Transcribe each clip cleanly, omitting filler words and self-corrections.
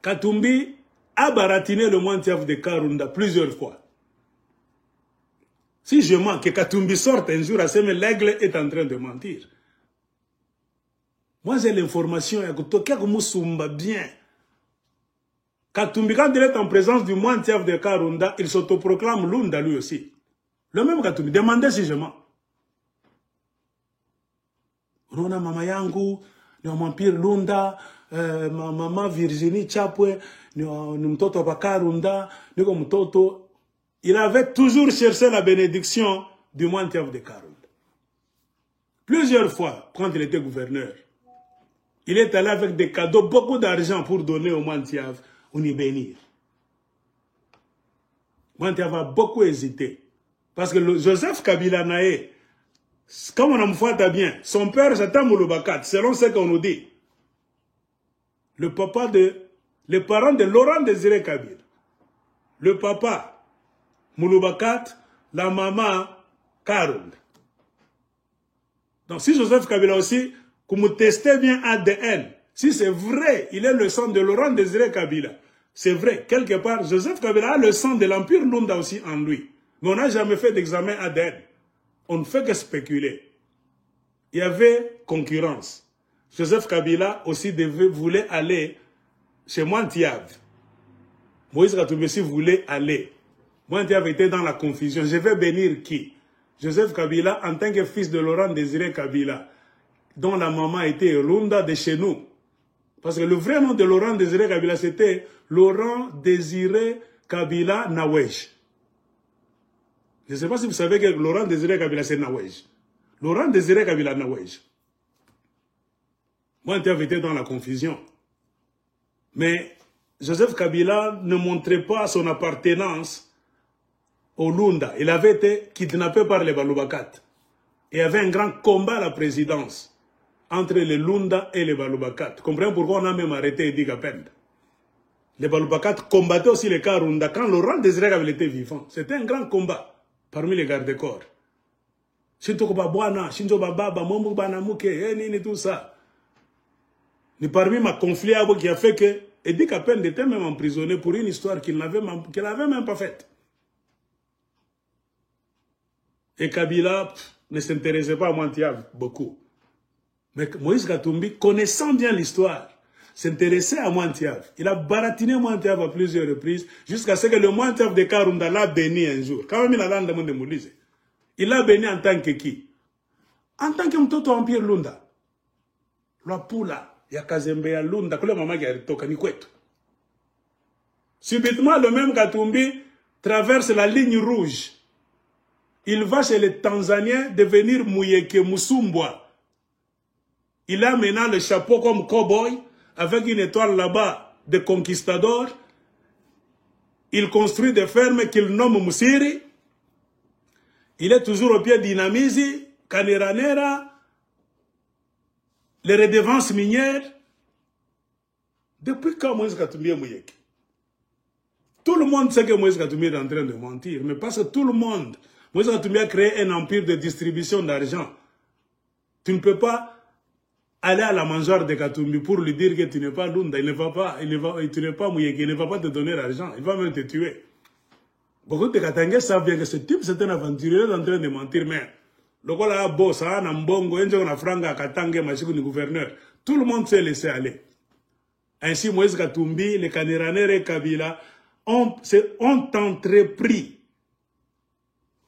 Katumbi a baratiné le Mwantiaf de Karunda plusieurs fois. Si je mens, que Katumbi sorte un jour à ce moment, l'aigle est en train de mentir. Moi, j'ai l'information, bien. Katumbi, quand il est en présence du Mwantiaf de Karunda, il s'autoproclame Lunda lui aussi. Le même Katumbi, demandez si je mens. Rona mama yangu, ni wampire Lunda, mama Virginie Chapwe, ni mtoto wa Karunda, ni mtoto. Il avait toujours cherché la bénédiction du Mwantiaf de Karunda. Plusieurs fois, quand il était gouverneur, il est allé avec des cadeaux, beaucoup d'argent pour donner au Mwantiaf, on y bénir. Mwantiaf a beaucoup hésité. Parce que Joseph Kabila Naé, comme on a me bien, son père c'était Mouloubakat, selon ce qu'on nous dit. Les parents de Laurent Désiré Kabila. Le papa, Mouloubakat, la maman, Karunda. Donc si Joseph Kabila aussi, que vous testez bien ADN, si c'est vrai, il est le sang de Laurent Désiré Kabila. C'est vrai, quelque part, Joseph Kabila a le sang de l'Empire Lunda aussi en lui. Mais on n'a jamais fait d'examen ADN. On ne fait que spéculer. Il y avait concurrence. Joseph Kabila aussi voulait aller chez Mwantiaf. Moïse Katumbi aussi voulait aller. Mwantiaf était dans la confusion. Je vais bénir qui? Joseph Kabila, en tant que fils de Laurent Désiré Kabila, dont la maman était Lunda de chez nous. Parce que le vrai nom de Laurent Désiré Kabila, c'était Laurent Désiré Kabila Nawej. Je ne sais pas si vous savez que Laurent Désiré Kabila, c'est Nawej. Laurent Désiré Kabila Nawej. Mwantiaf était dans la confusion. Mais Joseph Kabila ne montrait pas son appartenance au Lunda. Il avait été kidnappé par les Balobakat. Il y avait un grand combat à la présidence entre les Lunda et les Balobakat. Comprenez pourquoi on a même arrêté Idi Kapenda. Les Balobakat combattaient aussi les Karunda quand Laurent Désiré Kabila était vivant. C'était un grand combat parmi les gardes-corps. Shinto Babwana, Shinto Bababa, Mombo Banamuke, Nini, tout ça. Mais parmi ma conflit qui a fait que Idi Kapenda était même emprisonné pour une histoire qu'il n'avait même pas faite. Et Kabila ne s'intéressait pas à Mwantiaf beaucoup. Mais Moïse Katumbi, connaissant bien l'histoire, s'intéressait à Mwantiaf. Il a baratiné Mwantiaf à plusieurs reprises, jusqu'à ce que le Mwantiaf de Karunda l'a béni un jour. Quand même, il a demandé de Moulise. Il l'a béni en tant que qui? En tant que Mtoto Empire Lunda. La Pula, ya Kazembe ya Lunda, kule mama qui a retoka ni kwetu. Subitement, le même Katumbi traverse la ligne rouge. Il va chez les Tanzaniens devenir Mouyeke Musumbwa. Il a maintenant le chapeau comme cow-boy, avec une étoile là-bas de conquistador. Il construit des fermes qu'il nomme Musiri. Il est toujours au pied d'Inamizi, Kaniranera, les redevances minières. Depuis quand Moïse Katumbi est Mouyeke? Tout le monde sait que Moïse Katumbi est en train de mentir, mais parce que tout le monde, Moïse Katumbi a créé un empire de distribution d'argent. Tu ne peux pas aller à la mangeoire de Katumbi pour lui dire que tu n'es pas Lunda, tu n'es pas Mouyeke, il ne va pas te donner l'argent, il va même te tuer. Beaucoup de Katangais savent bien que ce type c'est un aventurier en train de mentir, mais le gars là, boss, Nambongo, un franga, Katangais, Machikou, le gouverneur, tout le monde s'est laissé aller. Ainsi, Moïse Katumbi, les Kaniranere et Kabila ont entrepris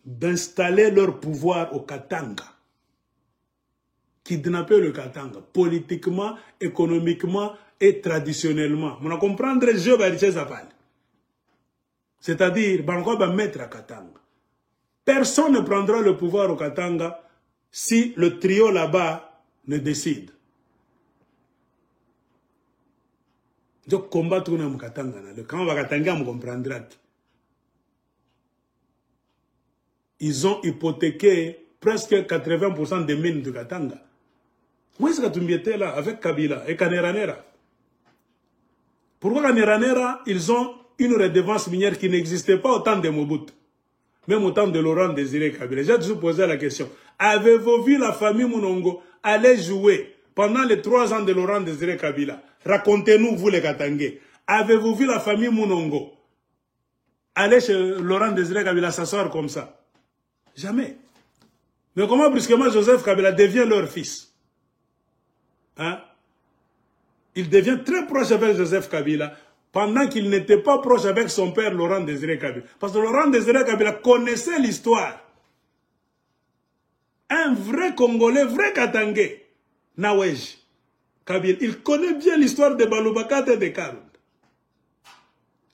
d'installer leur pouvoir au Katanga. Kidnapper le Katanga, politiquement, économiquement et traditionnellement. On a comprendre le jeu de Zapal. C'est-à-dire, Bango va mettre à Katanga. Personne ne prendra le pouvoir au Katanga si le trio là-bas ne décide. Donc, combat tout le monde Katanga. Quand on va Katanga, on comprendra. Ils ont hypothéqué presque 80% des mines de Katanga. Moïse Katumbi était là avec Kabila et Kaniranera. Pourquoi Kaniranera, ils ont une redevance minière qui n'existait pas au temps de Mobutu, même au temps de Laurent Désiré Kabila. J'ai toujours posé la question. Avez-vous vu la famille Mounongo aller jouer pendant les 3 ans de Laurent Désiré Kabila? Racontez-nous, vous les Katangais. Avez-vous vu la famille Mounongo aller chez Laurent Désiré Kabila s'asseoir comme ça? Jamais. Mais comment brusquement Joseph Kabila devient leur fils? Hein? Il devient très proche avec Joseph Kabila pendant qu'il n'était pas proche avec son père Laurent Désiré Kabila. Parce que Laurent Désiré Kabila connaissait l'histoire. Un vrai Congolais, vrai Katangé, Nawej Kabila, il connaît bien l'histoire de Balobakate et de Karund.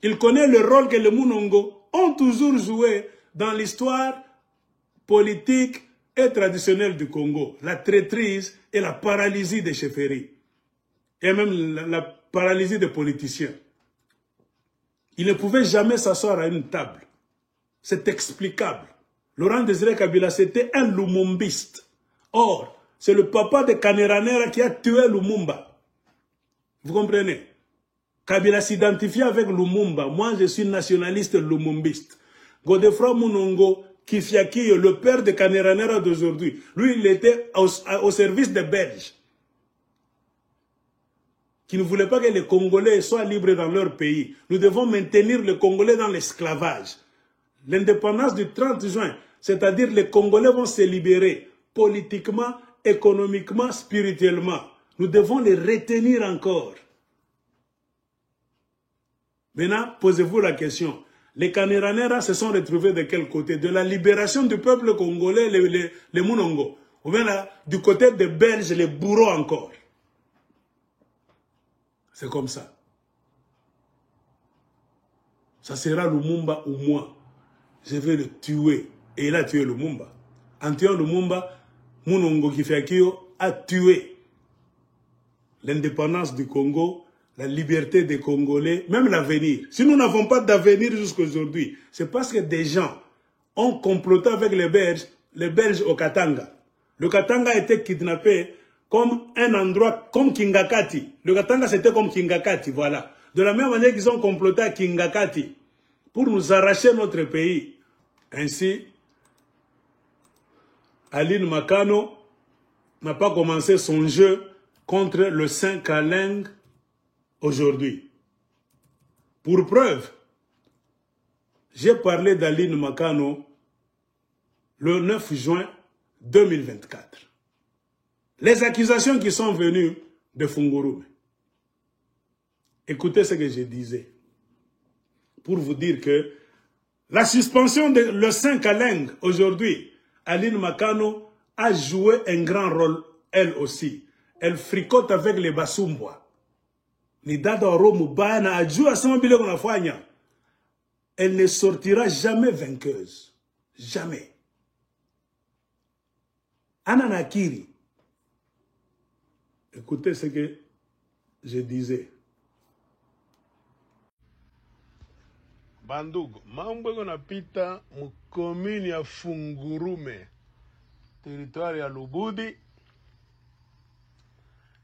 Il connaît le rôle que les Mounongo ont toujours joué dans l'histoire politique et traditionnelle du Congo. La traîtrise et la paralysie des chefferies. Et même la paralysie des politiciens. Il ne pouvait jamais s'asseoir à une table. C'est explicable. Laurent Désiré Kabila, c'était un lumumbiste. Or, c'est le papa de Kaneranera qui a tué Lumumba. Vous comprenez? Kabila s'identifie avec Lumumba. Moi, je suis nationaliste lumumbiste. Godefroy Mounongo Kifiakio, le père de Kaneranera d'aujourd'hui, lui, il était au service des Belges, qui ne voulaient pas que les Congolais soient libres dans leur pays. Nous devons maintenir les Congolais dans l'esclavage. L'indépendance du 30 juin, c'est-à-dire les Congolais vont se libérer politiquement, économiquement, spirituellement. Nous devons les retenir encore. Maintenant, posez-vous la question. Les Kaneranera se sont retrouvés de quel côté? De la libération du peuple congolais, les Mounongo. Ou bien là, du côté des Belges, les bourreaux encore. C'est comme ça. Ça sera Lumumba ou moi. Je vais le tuer. Et il a tué Lumumba. En tuant Lumumba, Mounongo Kifiakio a tué l'indépendance du Congo, la liberté des Congolais, même l'avenir. Si nous n'avons pas d'avenir jusqu'à aujourd'hui, c'est parce que des gens ont comploté avec les Belges au Katanga. Le Katanga a été kidnappé comme un endroit, comme Kingakati. Le Katanga, c'était comme Kingakati, voilà. De la même manière qu'ils ont comploté à Kingakati pour nous arracher notre pays. Ainsi, Aline Makano n'a pas commencé son jeu contre le Saint-Kaleng aujourd'hui. Pour preuve, j'ai parlé d'Aline Makano le 9 juin 2024. Les accusations qui sont venues de Fungurume. Écoutez ce que je disais. Pour vous dire que la suspension de le Saint-Kaleng aujourd'hui, Aline Makano a joué un grand rôle, elle aussi. Elle fricote avec les Basumbwa. Elle ne sortira jamais vainqueuse. Jamais. Ananakiri. Écoutez ce que je disais. Bandugu, mambo yanapita mukomini ya Fungurume, territoire ya Lubudi,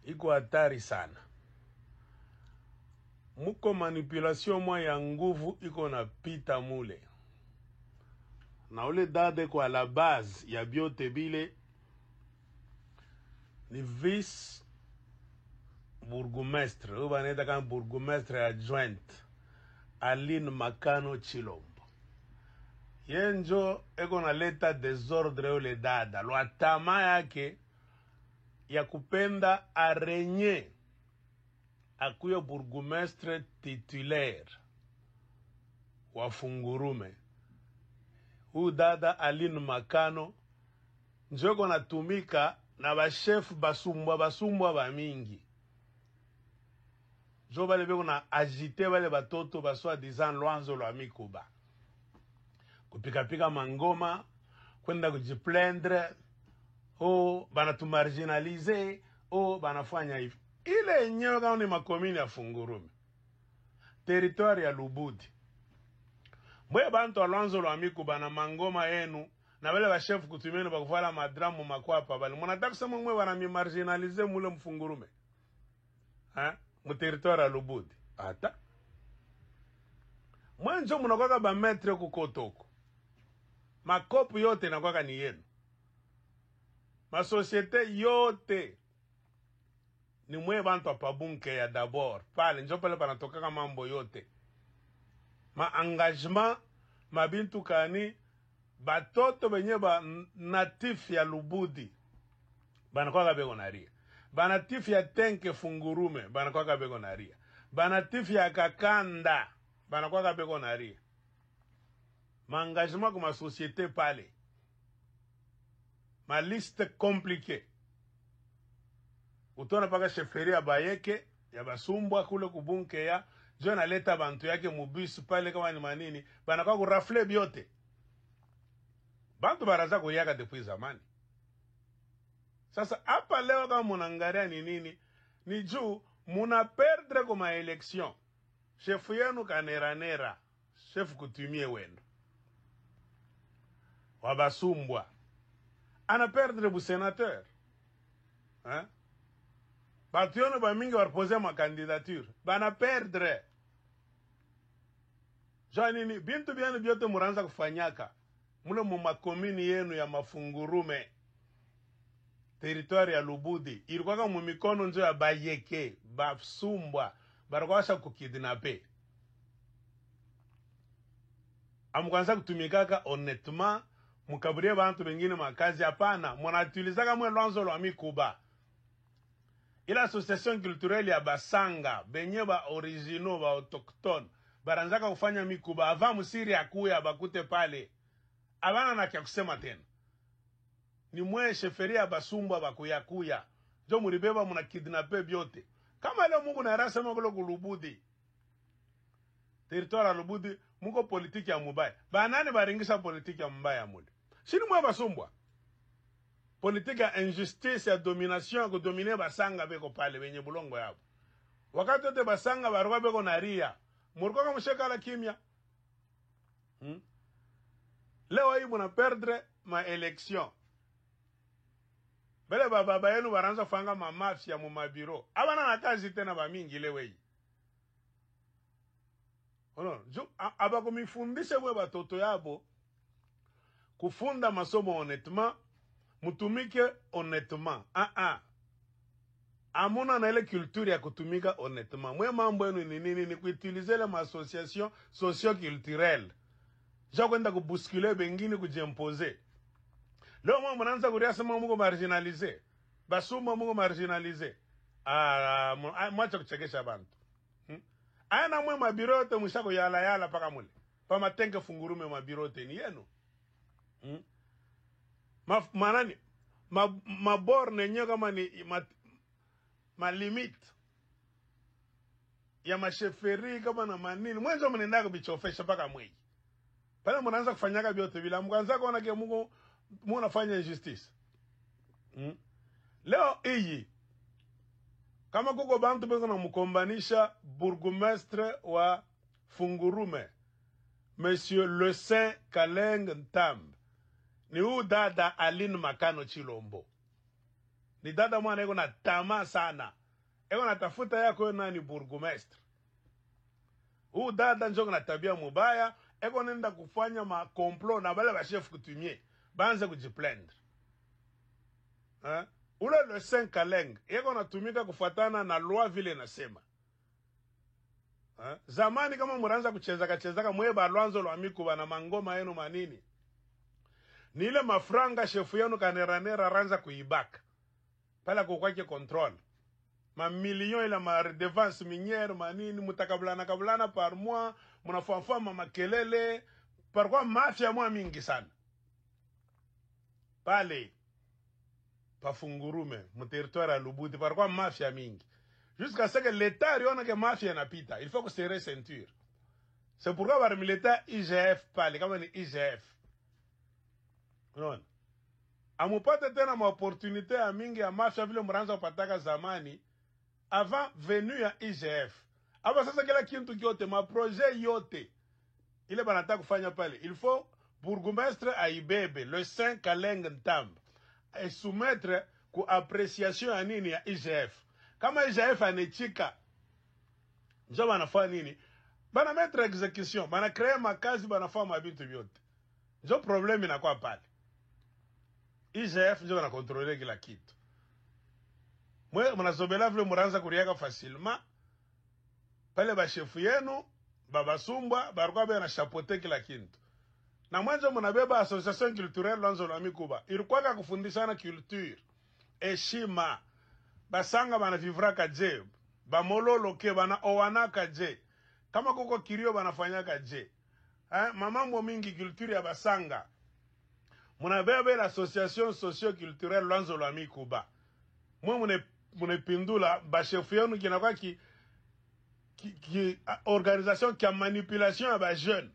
iko hatari sana. Muko manipulation mwa ya nguvu iko napita mule. Na ule dade kwa la base ya biote bile ni vice bourgmestre, ou baneta kan bourgmestre adjoint Aline Makano Chilombo. Yenjo eko na leta desordre ule dada. Lwatama yake ya kupenda arenye akuyo bourgmestre titulaire wa Fungurume. Huyu dada Aline Makano njoko natumika na bashefu basumbwa ba mingi. Jo bale beko na agite bale batoto baswa dizan Lwanzo lwa Mikuba. Kupika mangoma, kwenda kujiplendre, bana marginalize, banafanya hivi. Ile enyewe kama ni makomini ya Fungurume. Territoire ya Lubudi. Mwe bantu Lwanzo lwa Mikuba na mangoma yenu, na wale bashefu kutumeni bakuvala madramu makwapa bali. Mwanataka kusema mwe wana marginalize mule Mfungurume. Mu territoire ya Lubudi. Ata. Mwenjo munakwaka ba metre kukotoko. Makopu yote nakwaka ni yenu. Ma societe yote ni mwe bantu apabunke ya d'abord pale njo pale panatokaka mambo yote ma engagement mabintu kani batoto benye ba natif ya Lubudi banakwaka beko naria banatif ya Tenke Fungurume banakwaka beko naria banatif ya Kakanda banakwaka beko naria ma engagement kuma société pale ma liste compliquée utona paka sheferi ya Bayeke ya Basumbwa kule kubunke ya jo naleta bantu yake mubisi pale kama ni manini banakuwa kurafle byote bantu baraza kuyaka depuis zamani. Sasa hapa leo kama munangaria ni nini ni juu muna perdre kuma election shefu yenu kaneranera shefu kutumie wenu wa Basumbwa ana perdre bu sénateur hein? Batu yono ba mingi warpose ma candidature bana perdre janini bintu byanu byote muranza kufanyaka mule mu makomini yenu ya Mafungurume territoire ya Lubudi ilikuwa mu mikono njo ya Bayeke Basumbwa barakwasha kukidnape amukwanza kutumikaka honnêtement mukaburie bantu bengine makazi hapana munatilizaka mwe lwanzo lwa mikuba ila association culturelle ya Basanga benye ba originaux ba autochtone baranzaka kufanya mikuba ava musiri akuya bakute pale abana na kya kusema tena ni mwe sheferia Basumbwa bakuyakuya jo mulibeba muna kidnape byote kama leo Mungu na rasema kulo kulubudi territoire Lubudi muko politiki ya mubaya banani baringisha politiki ya mbaya mule shini mwe Basumbwa politique ya injustice ya domination ya kudomine Basanga beko pale benye bulongo yabo wakati wote Basanga barwa beko naria murikoka mshekala kimya leo hii muna perdre ma election bele baba yenu baranza fanga ma mafia mu mabiro abana na kazi tena ba mingi leo hii ono jo abako mifundishe bwe batoto yabo kufunda masomo honnêtement mutumike honnêtement amuna na ile culture ya kutumika honnêtement mwe mambo yenu ni nini ni kuutiliser les associations socio-culturelles ja kwenda kubuskule bengine kujimposer leo mwa mnaanza kuria sema mungu marginaliser Basuma mungu marginaliser mwacha kuchekesha bantu ana mwe mabirote mushako yala paka mule pa Matenke Fungurume mabirote ni yenu manani maborne nyo kama ni ma limite ya masheferi kama na manini mwenzo mnenda kubichofesha paka mwezi pale mnaanza kufanyaka byote bila mwanza kuona ke Mungu munafanya injustice leo hii kama kuko bantu bengo na mkombanisha bourgmestre wa Fungurume Monsieur Le Saint Kaleng Ntamb ni huu dada Aline Makano Chilombo ni dada mwana eko na tamaa sana eko na tafuta yako nani bourgmestre huu dada njongo na tabia mubaya eko nenda kufanya ma complot na bale ba chef coutumier banze kujiplendre ule Le Saint Kaleng eko natumika kufuatana na loi vile nasema zamani kama muranza kuchezaka mweba lwanzo lwa mikuba na mangoma yenu manini ni ile mafranga shefu yenu kaneranera ranza kuibaka pala kukwake control ma millions ila ma redevance minière manini mutakabulana par mois munafuafua makelele par quoi mafia mwa mingi sana pale pa Fungurume mu territoire ya Lubudi par quoi mafia mingi jusqu'à ce que l'état riona que mafia napita il faut que serrer ceinture c'est pourquoi par militaire IGF pale kama ni IGF unaona amupate tena ma opportunité ya mingi ya mafia vile mranza kupataka zamani avant venu ya IGF aba sasa kila kintu kyote ma projet yote ile banataka kufanya pale il faut bourgmestre aibebe Le Saint Kaleng Ntamb et soumettre ku appréciation ya nini ya IGF kama IGF anechika njo banafanya nini bana mettre exécution bana créer makazi banafanya mabintu vyote njo problème inakuwa pale IGF njo na contrôler kila kitu Mwe mnasobela vile muranza kuriaka facilement. Pale ba chefu yenu, babasumbwa, barukwa bena chapote kila kintu. Na mwanzo mnabeba association culturelle Lwanzo Lwa Mikuba. Ilikuwa kufundishana culture, heshima. Basanga bana vivraka je, ba mololo ke bana owanaka je. Kama kuko kirio banafanyaka je. Mamambo mingi culture ya basanga. Mnabeba l'association socio-culturelle Lwanzo Lwa Mikuba. Mwe mnepindula ba chef yenu kinakuwa ki organisation qui a manipulation à ba jeune.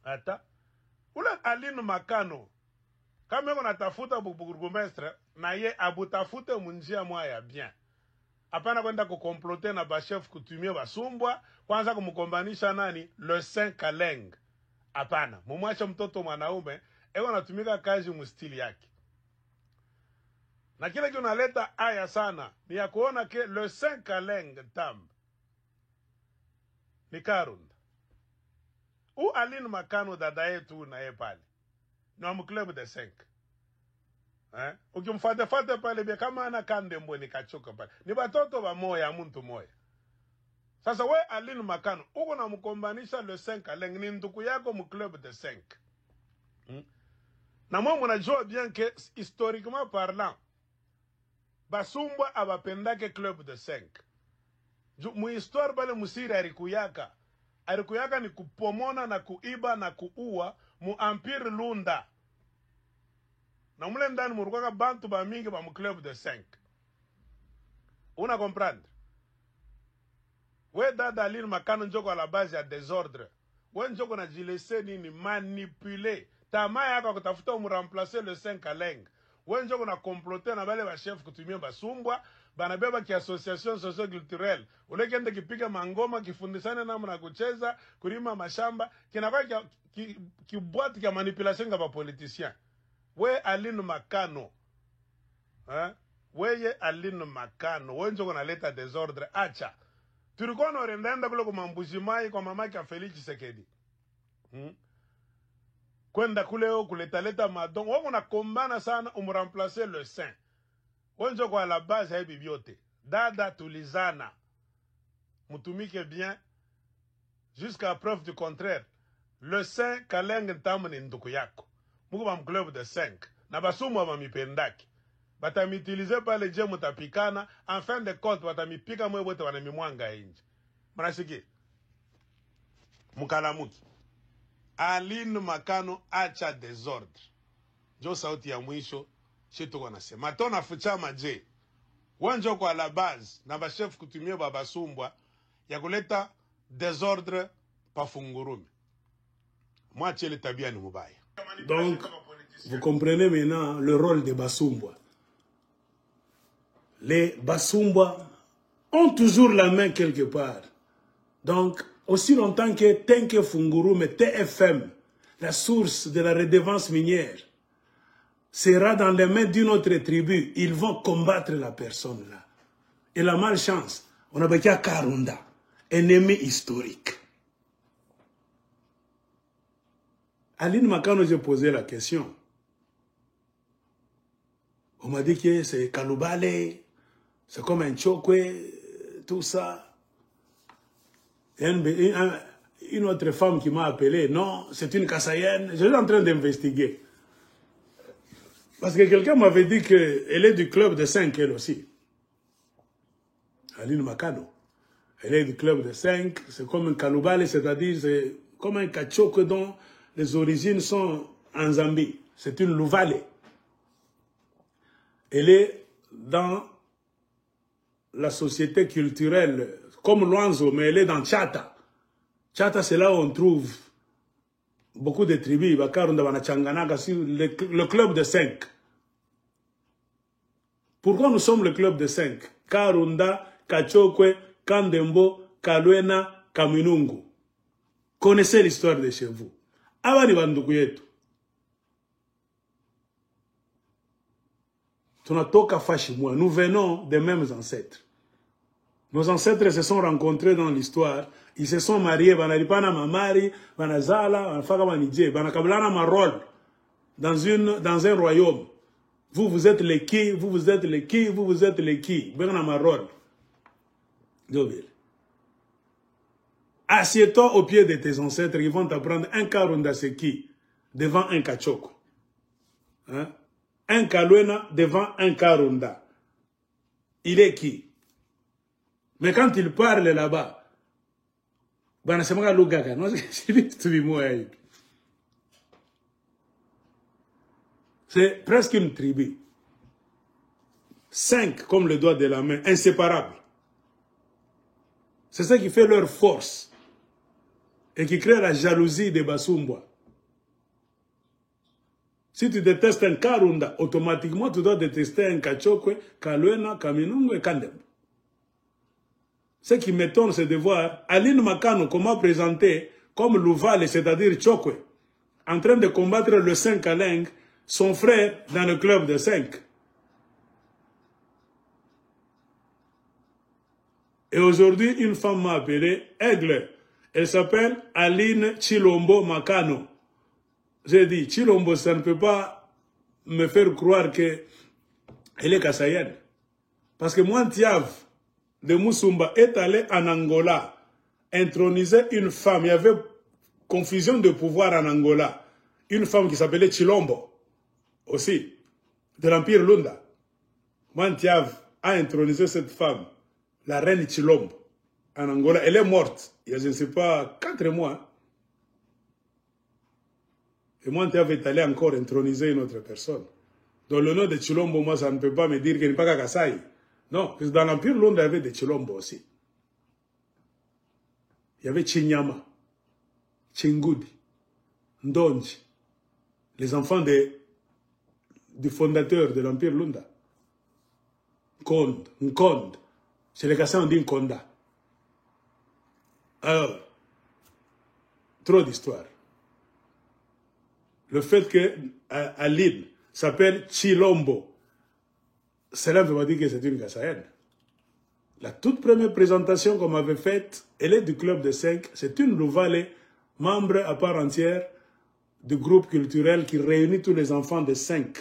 Ata ula Aline Makano kama yako natafuta burgomestre na ye abutafute munjia moya bien. Hapana kwenda kukomploter na ba chef coutumier basumbwa kwanza kumkombanisha nani le Saint Kaleng. Hapana, mumwache mtoto mwanaume eko natumika kazi mustili yake. Na kile kinaleta aya sana ni ya kuona ke le Saint Kaleng Tamb ni Karunda. U Aline Makano dada yetu na ye pale. Ni wa club de 5. Ukimfuata pale bia kama ana Kandembo ni Kachoka pale. Ni batoto ba moya muntu moya. Sasa we Aline Makano uko na mkombanisha le 5 Kaleng ni nduku yako mu club de 5. Na mwa mnajua bien que historiquement parlant basumbwa abapendake club de 5. Mu histoire bale musiri arikuyaka. Arikuyaka ni kupomona na kuiba na kuua mu Empire Lunda. Na mule ndani murukaka bantu ba mingi ba mu club de 5. Una comprendre? We dada Aline Makano njoko à la base ya désordre. We njoko na jilese nini manipuler. Tama yako kutafuta umuremplacer le 5 Kaleng. We njoko na comploter na bale ba chef kutumia basumbwa. Banabeba ki association socio-culturelle. Ule kende kipiga mangoma, kifundisane namna kucheza, kulima mashamba, kinakuwa kibwati kia manipulation kwa politicien. We Aline Makano. Weye Aline Makano. We njoko na leta désordre. Acha. Tulikuwa na orendenda kule kumambujimai kwa mamaki ya Felix Tshisekedi. Kwenda kule kuleta madongo. Wako na kombana sana umuremplacer le Saint. Wenjo kwa la base ya bibiote. Dada tulizana. Mutumike bien. Jusqu'à preuve du contraire. Le Saint Kaleng Ntambu ni nduku yako. Muku ba club de 5. Na basumu wa mipendaki. Batamutilize pale je mutapikana. En fin de compte batamipika mwe bote wanamimwanga inji. Mnashiki. Mukalamuki. Aline Makano acha désordre. Jo sauti ya mwisho. Chito kwa nase. Matona fuchama je. Wanjo kwa la base. Na ba chef kutumia babasumbwa. Ya kuleta désordre pa Fungurumi. Mwache le tabia ni mubaya. Donc, vous comprenez maintenant le rôle des Basumbwa. Les Basumbwa ont toujours la main quelque part. Donc, aussi longtemps que Tenke Fungurume, TFM, la source de la redevance minière, sera dans les mains d'une autre tribu, ils vont combattre la personne là. Et la malchance, on a besoin de Karunda, ennemi historique. Aline Makano, j'ai posé la question. On m'a dit que c'est Kaloubale, c'est comme un Chokwe, tout ça. Une autre femme qui m'a appelé, non, c'est une Kassayenne. Je suis en train d'investiguer. Parce que quelqu'un m'avait dit qu'elle est du club de 5, elle aussi. Aline Makano. Elle est du club de 5, c'est comme un Kaloubale, c'est-à-dire c'est comme un Kachok dont les origines sont en Zambie. C'est une Louvale. Elle est dans la société culturelle, comme Lwanzo, mais elle est dans Tchata. Tchata, c'est là où on trouve beaucoup de tribus. Le club de 5. Pourquoi nous sommes le club de 5? Karunda, Kachokwe, Kandembo, Kalwena, Kaminungu. Connaissez l'histoire de chez vous. Abani banduku yetu. Tunatoka Fashimwa. Nous venons des mêmes ancêtres. Nos ancêtres se sont rencontrés dans l'histoire. Ils se sont mariés. Banaripana mamari, banazala, banafaka banidje, banakablana marol dans un royaume. Vous, vous êtes les qui, vous, vous êtes les qui, vous, vous êtes les qui. Ben Amarol. Assieds-toi au pied de tes ancêtres, ils vont t'apprendre un Karunda c'est qui devant un Kachoko. Hein? Un Kaluena devant un Karunda. Il est qui? Mais quand il parle là-bas, c'est presque une tribu. 5 comme le doigt de la main, inséparables. C'est ça qui fait leur force et qui crée la jalousie des Basumbois. Si tu détestes un Karunda, automatiquement tu dois détester un Kachokwe, Kaluena, Kaminungu et Kandem. Ce qui m'étonne, c'est de voir Aline Makano, comment présenter comme Louvale, c'est-à-dire Chokwe, en train de combattre le 5 Aleng, son frère dans le club de 5. Et aujourd'hui, une femme m'a appelé Aigle. Elle s'appelle Aline Chilombo Makano. J'ai dit, Chilombo, ça ne peut pas me faire croire qu'elle est kassaïenne. Parce que moi, Tiav de Moussumba est allé en Angola introniser une femme. Il y avait confusion de pouvoir en Angola. Une femme qui s'appelait Chilombo, aussi, de l'Empire Lunda. Mantiav a intronisé cette femme, la reine Chilombo, en Angola. Elle est morte, il y a, je ne sais pas, 4 mois. Et Mantiav est allé encore introniser une autre personne. Dans le nom de Chilombo, moi, ça ne peut pas me dire qu'il n'est pas Kakasai. Non, parce que dans l'Empire Lunda, il y avait des Chilombo aussi. Il y avait Chinyama, Chingudi, Ndonji, les enfants du fondateur de l'Empire Lunda. Nkonde. Chez les Kassais, on dit Nkonda. Alors, trop d'histoire. Le fait que Aline s'appelle Chilombo, cela ne veut pas dire que c'est une Kassaïenne. La toute première présentation qu'on m'avait faite, elle est du club de 5. C'est une Louvale, membre à part entière du groupe culturel qui réunit tous les enfants de 5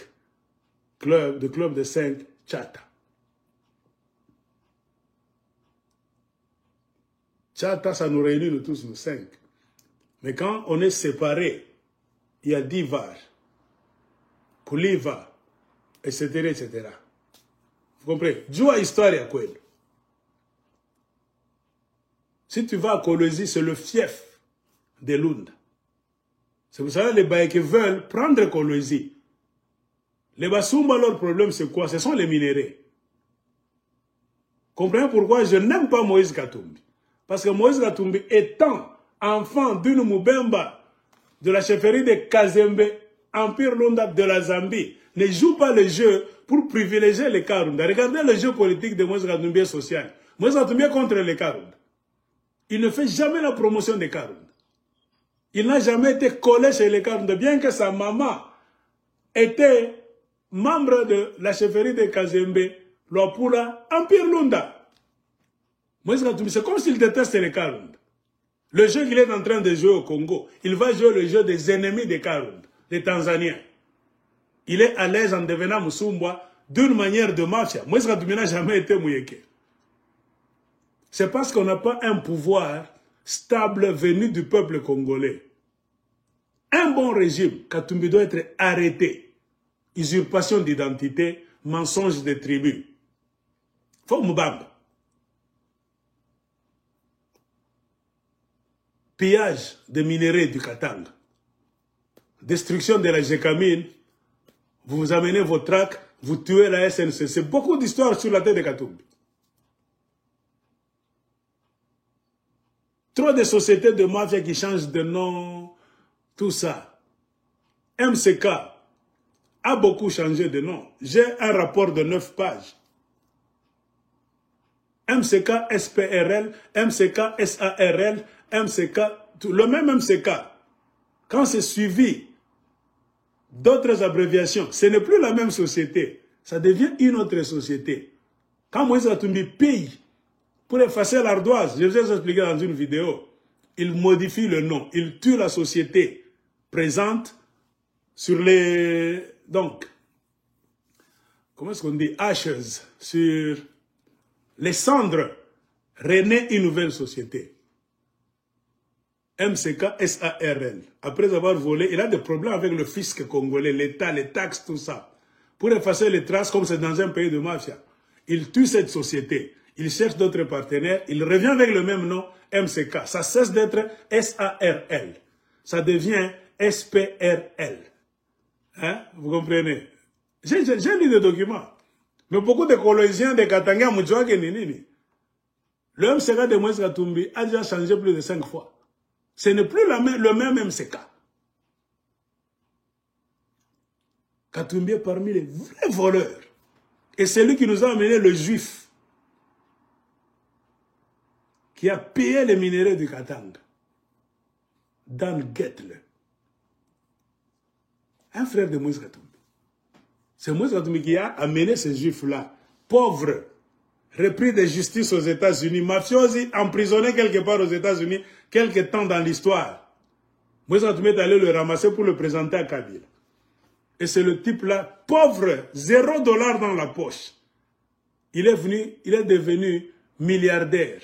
clubs, de club de 5, Tchata. Tchata, ça nous réunit nous tous, nous 5. Mais quand on est séparés, il y a Divar, Kouliva, etc., etc. Vous comprenez? Joua histoire à quoi? Si tu vas à Kolwezi, c'est le fief de Lunda. C'est pour ça que les Baïké veulent prendre Kolwezi. Les Basumba, leur problème, c'est quoi? Ce sont les minéraux. Comprenez pourquoi je n'aime pas Moïse Katumbi? Parce que Moïse Katumbi, étant enfant d'une Moubemba, de la chefferie de Kazembe, Empire Lunda de la Zambie, ne joue pas le jeu pour privilégier les Karunda. Regardez le jeu politique de Moïse Katumbi social. Moïse Katumbi est contre les Karunda. Il ne fait jamais la promotion des Karunda. Il n'a jamais été collé chez les Karunda, bien que sa maman était membre de la chefferie de Kazembe, Lopula, Empire Lunda. Moïse Katumbi, c'est comme s'il déteste les Karunda. Le jeu qu'il est en train de jouer au Congo, il va jouer le jeu des ennemis des Karunda, des Tanzaniens. Il est à l'aise en devenant Musumbwa d'une manière de mafia. Moïse Katumbi n'a jamais été Mouyeke. C'est parce qu'on n'a pas un pouvoir stable venu du peuple congolais. Un bon régime, Katumbi doit être arrêté. Usurpation d'identité, mensonge de tribus. Faut Moubamba. Pillage des minéraux du Katanga. Destruction de la Gécamine. Vous vous amenez vos tracts, vous tuez la SNC. C'est beaucoup d'histoires sur la tête de Katumbi. Trop de sociétés de mafia qui changent de nom, tout ça. MCK a beaucoup changé de nom. J'ai un rapport de 9 pages. MCK SPRL, MCK SARL, MCK, le même MCK. Quand c'est suivi d'autres abréviations, ce n'est plus la même société. Ça devient une autre société. Quand Moïse Katumbi paye pour effacer l'ardoise, je vous ai expliqué dans une vidéo, il modifie le nom, il tue la société présente sur les... Donc, comment est-ce qu'on dit, ashes, sur les cendres, renaît une nouvelle société. MCK SARL. Après avoir volé, il a des problèmes avec le fisc congolais, l'État, les taxes, tout ça. Pour effacer les traces, comme c'est dans un pays de mafia. Il tue cette société. Il cherche d'autres partenaires. Il revient avec le même nom, MCK. Ça cesse d'être SARL. Ça devient SPRL. Hein? Vous comprenez? J'ai lu des documents. Mais beaucoup de collégiens de Katanga, le MCK de Moïse Katumbi a déjà changé plus de 5 fois. Ce n'est plus le même MCK. Katumbi est parmi les vrais voleurs. Et c'est lui qui nous a amené le juif qui a payé les minéraux du Katanga. Dan Getle. Un frère de Moïse Katumbi. C'est Moïse Katumbi qui a amené ces juifs-là, pauvres, repris de justice aux États-Unis, mafiosi, emprisonnés quelque part aux États-Unis, quelque temps dans l'histoire. Moïse Katumbi est allé le ramasser pour le présenter à Kabila. Et c'est le type-là, pauvre, $0 dans la poche. Il est devenu milliardaire.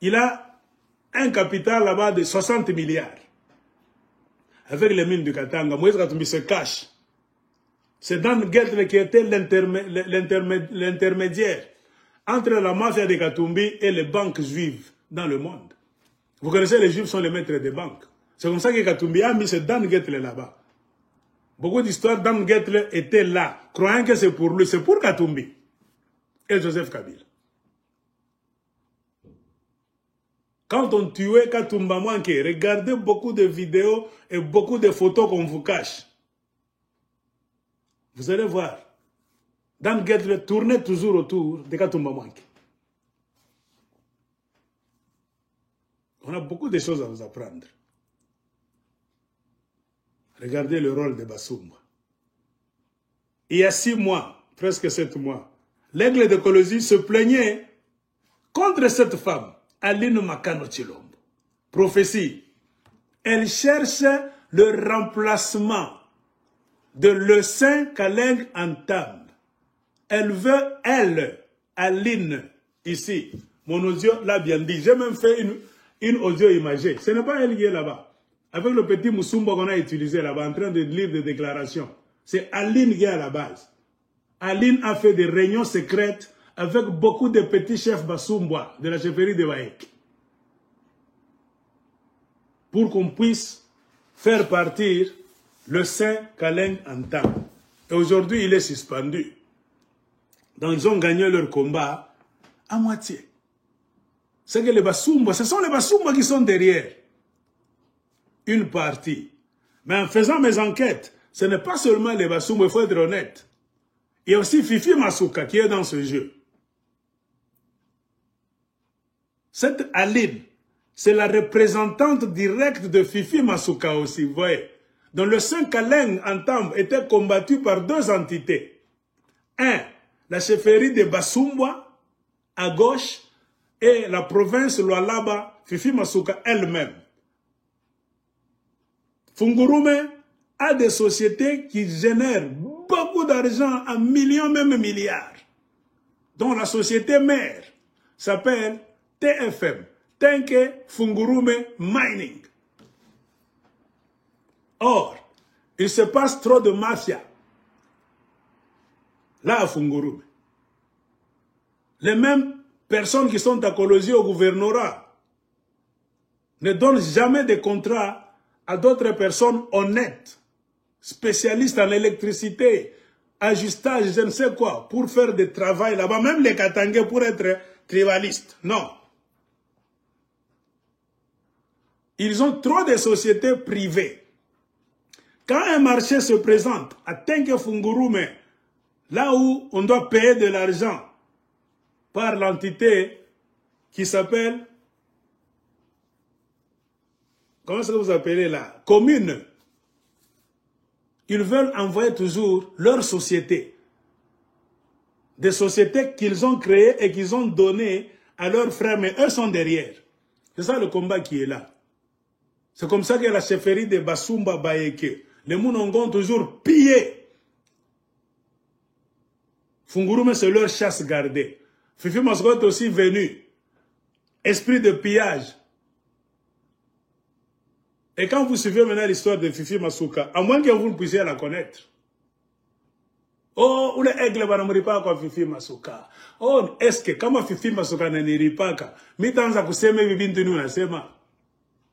Il a un capital là-bas de 60 milliards. Avec les mines du Katanga, Moïse Katumbi se cache. C'est Dan Getle qui était l'intermédiaire entre la mafia de Katumbi et les banques juives dans le monde. Vous connaissez, les juifs sont les maîtres des banques. C'est comme ça que Katumbi a mis ce Dan Getle là-bas. Beaucoup d'histoires, Dan Getle était là, croyant que c'est pour lui, c'est pour Katumbi et Joseph Kabila. Quand on tuait Katumba Mwanke, regardez beaucoup de vidéos et beaucoup de photos qu'on vous cache. Vous allez voir, Dan Getle tournait toujours autour de Katumba Mwanke. On a beaucoup de choses à vous apprendre. Regardez le rôle de Bassoumba. Il y a 6 mois, presque 7 mois, l'aigle de Kolosi se plaignait contre cette femme, Aline Makano Chilombo. Prophétie. Elle cherche le remplacement de le Saint Kaleng Antam. Elle veut, elle, Aline, ici. Mon audio l'a bien dit. J'ai même fait une audio imagée. Ce n'est pas elle qui est là-bas. Avec le petit Moussumba qu'on a utilisé là-bas, en train de lire des déclarations. C'est Aline qui est à la base. Aline a fait des réunions secrètes avec beaucoup de petits chefs Bassoumba de la chefferie de Baïk. Pour qu'on puisse faire partir le Saint Kaleng Antam. Et aujourd'hui, il est suspendu. Donc, ils ont gagné leur combat à moitié. C'est que les Bassoumba, ce sont les Bassoumba qui sont derrière. Une partie. Mais en faisant mes enquêtes, ce n'est pas seulement les Bassoumba, il faut être honnête. Il y a aussi Fifi Masuka qui est dans ce jeu. Cette Aline, c'est la représentante directe de Fifi Masuka aussi, vous voyez. Donc le Saint Kaleng Antam était combattu par 2 entités. Un, la chefferie de Bassoumba, à gauche, et la province Lualaba, Fifi Masuka elle-même. Fungurume a des sociétés qui génèrent beaucoup d'argent, en millions, même milliards. dont la société mère s'appelle TFM, Tenke Fungurume Mining. Or, il se passe trop de mafia là à Fungurume. Les mêmes personnes qui sont accolosées au gouvernorat ne donnent jamais de contrats à d'autres personnes honnêtes, spécialistes en électricité, ajustage, je ne sais quoi, pour faire des travaux là-bas, même les Katangais pour être tribalistes. Non. Ils ont trop de sociétés privées. Quand un marché se présente à Tenke Fungurume, là où on doit payer de l'argent par l'entité qui s'appelle, comment est-ce que vous appelez là? Commune. Ils veulent envoyer toujours leur société. Des sociétés qu'ils ont créées et qu'ils ont données à leurs frères, mais eux sont derrière. C'est ça le combat qui est là. C'est comme ça que la chefferie de Bassoumba Bayeke, les Mounongo ont toujours pillé Fungurume, c'est leur chasse gardée. Fifi Masuka est aussi venu. Esprit de pillage. Et quand vous suivez maintenant l'histoire de Fifi Masuka, à moins que vous ne puissiez la connaître. Oh, ou les aigles ne pas quoi Fifi Masuka. Oh, est-ce que quand Fifi Masuka ne rit pas, mitanza kuseme bibintu ni unasema.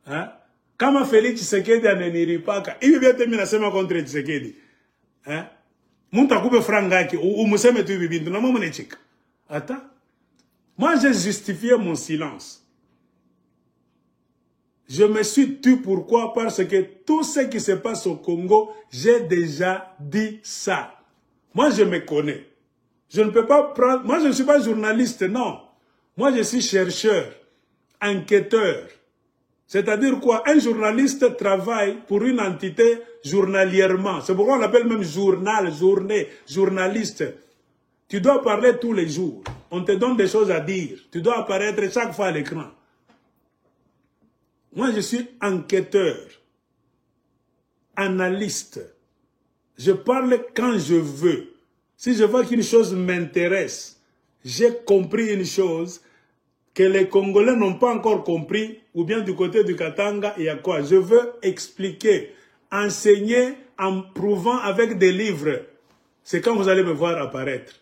Hein? Kama Félix Tshisekedi ne rit pas, il vient te minasema contre Tshisekedi. Hein? Munta coupe frangaki ou museme tu bibintu na maman chik. Attends. Moi j'ai justifié mon silence. Je me suis tué pourquoi? Parce que tout ce qui se passe au Congo, j'ai déjà dit ça. Moi, je me connais. Je ne peux pas prendre... Moi, je ne suis pas journaliste, non. Moi, je suis chercheur, enquêteur. C'est-à-dire quoi? Un journaliste travaille pour une entité journalièrement. C'est pourquoi on l'appelle même journal, journée, journaliste. Tu dois parler tous les jours. On te donne des choses à dire. Tu dois apparaître chaque fois à l'écran. Moi, je suis enquêteur, analyste. Je parle quand je veux. Si je vois qu'une chose m'intéresse, j'ai compris une chose que les Congolais n'ont pas encore compris, ou bien du côté du Katanga, il y a quoi? Je veux expliquer, enseigner en prouvant avec des livres. C'est quand vous allez me voir apparaître.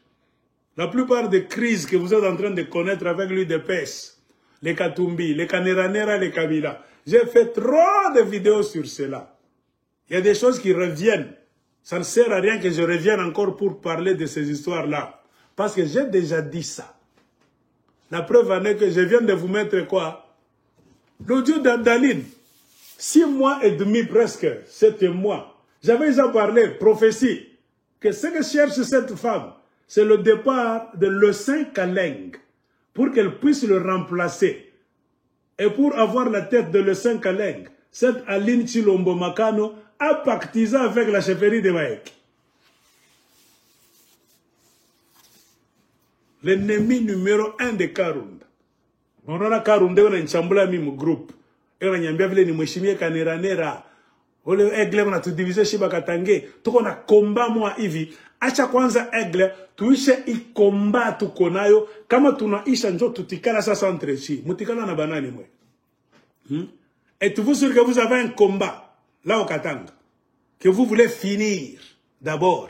La plupart des crises que vous êtes en train de connaître avec l'UDPS, les Katumbi, les Kaneranera, les Kabila, j'ai fait trop de vidéos sur cela. Il y a des choses qui reviennent. Ça ne sert à rien que je revienne encore pour parler de ces histoires-là. Parce que j'ai déjà dit ça. La preuve en est que je viens de vous mettre quoi? L'audio d'Andaline. 6 mois et demi presque, 7 mois. J'avais déjà parlé, prophétie, que ce que cherche cette femme, c'est le départ de Lecin Kaleng pour qu'elle puisse le remplacer. Et pour avoir la tête de Lecin Kaleng, cette Aline Chilombo Makano a pactisé avec la chefferie de Maek. L'ennemi numéro 1 de Karunda. On a Karunda, on a un chambula mime groupe. Et on a un bienvenu, ni mouchimie kaneranera. On a aigle, on a tout divisé shiba katange. Tout on a combat moi ivi. Acha kwanza aigle, tuishe i combat tu konayo. Kama tunaisha njo tutikala sasa entre chi. Mutikala na banani mwe. Êtes-vous sûr que vous avez un combat là au Katanga, que vous voulez finir d'abord?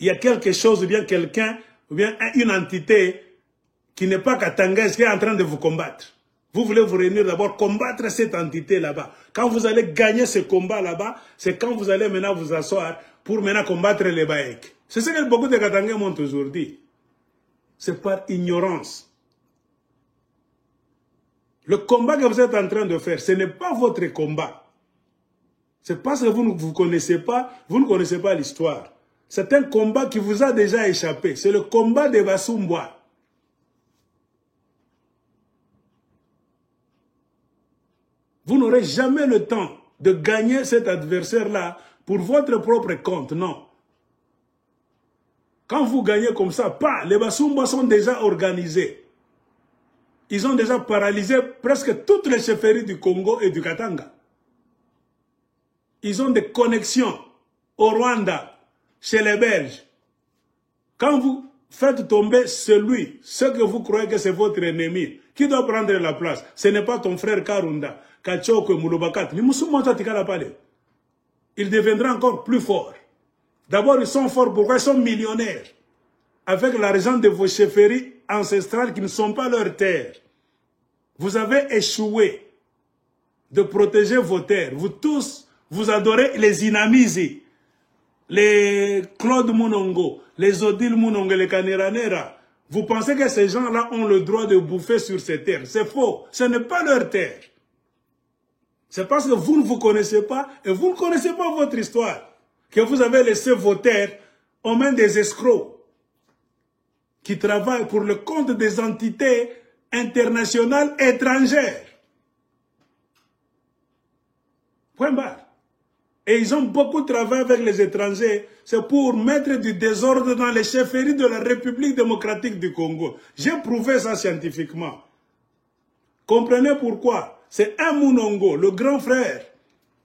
Il y a quelque chose, ou bien quelqu'un, ou bien une entité qui n'est pas katangaise qui est en train de vous combattre. Vous voulez vous réunir d'abord, combattre cette entité là-bas. Quand vous allez gagner ce combat là-bas, c'est quand vous allez maintenant vous asseoir pour maintenant combattre les Baïks. C'est ce que beaucoup de Katangais m'ont toujours dit. C'est par ignorance. Le combat que vous êtes en train de faire, ce n'est pas votre combat. C'est parce que vous ne connaissez pas l'histoire. C'est un combat qui vous a déjà échappé. C'est le combat de Basumboa. Vous n'aurez jamais le temps de gagner cet adversaire-là pour votre propre compte, non. Quand vous gagnez comme ça, les Basumboa sont déjà organisés. Ils ont déjà paralysé presque toutes les chefferies du Congo et du Katanga. Ils ont des connexions au Rwanda, chez les Belges. Quand vous faites tomber ce que vous croyez que c'est votre ennemi, qui doit prendre la place? Ce n'est pas ton frère Karunda, Kachoko, Moulobakat. Il deviendra encore plus fort. D'abord, ils sont forts. Pourquoi? Ils sont millionnaires. Avec l'argent de vos chefferies ancestrales qui ne sont pas leurs terres. Vous avez échoué de protéger vos terres. Vous tous, vous adorez les Inamizi, les Claude Mounongo, les Odile Mounongo, les Kaneranera. Vous pensez que ces gens-là ont le droit de bouffer sur ces terres. C'est faux. Ce n'est pas leur terre. C'est parce que vous ne vous connaissez pas et vous ne connaissez pas votre histoire que vous avez laissé vos terres aux mains des escrocs qui travaillent pour le compte des entités internationales étrangères. Point barre. Et ils ont beaucoup travaillé avec les étrangers. C'est pour mettre du désordre dans les chefferies de la République démocratique du Congo. J'ai prouvé ça scientifiquement. Comprenez pourquoi. C'est un Mounongo, le grand frère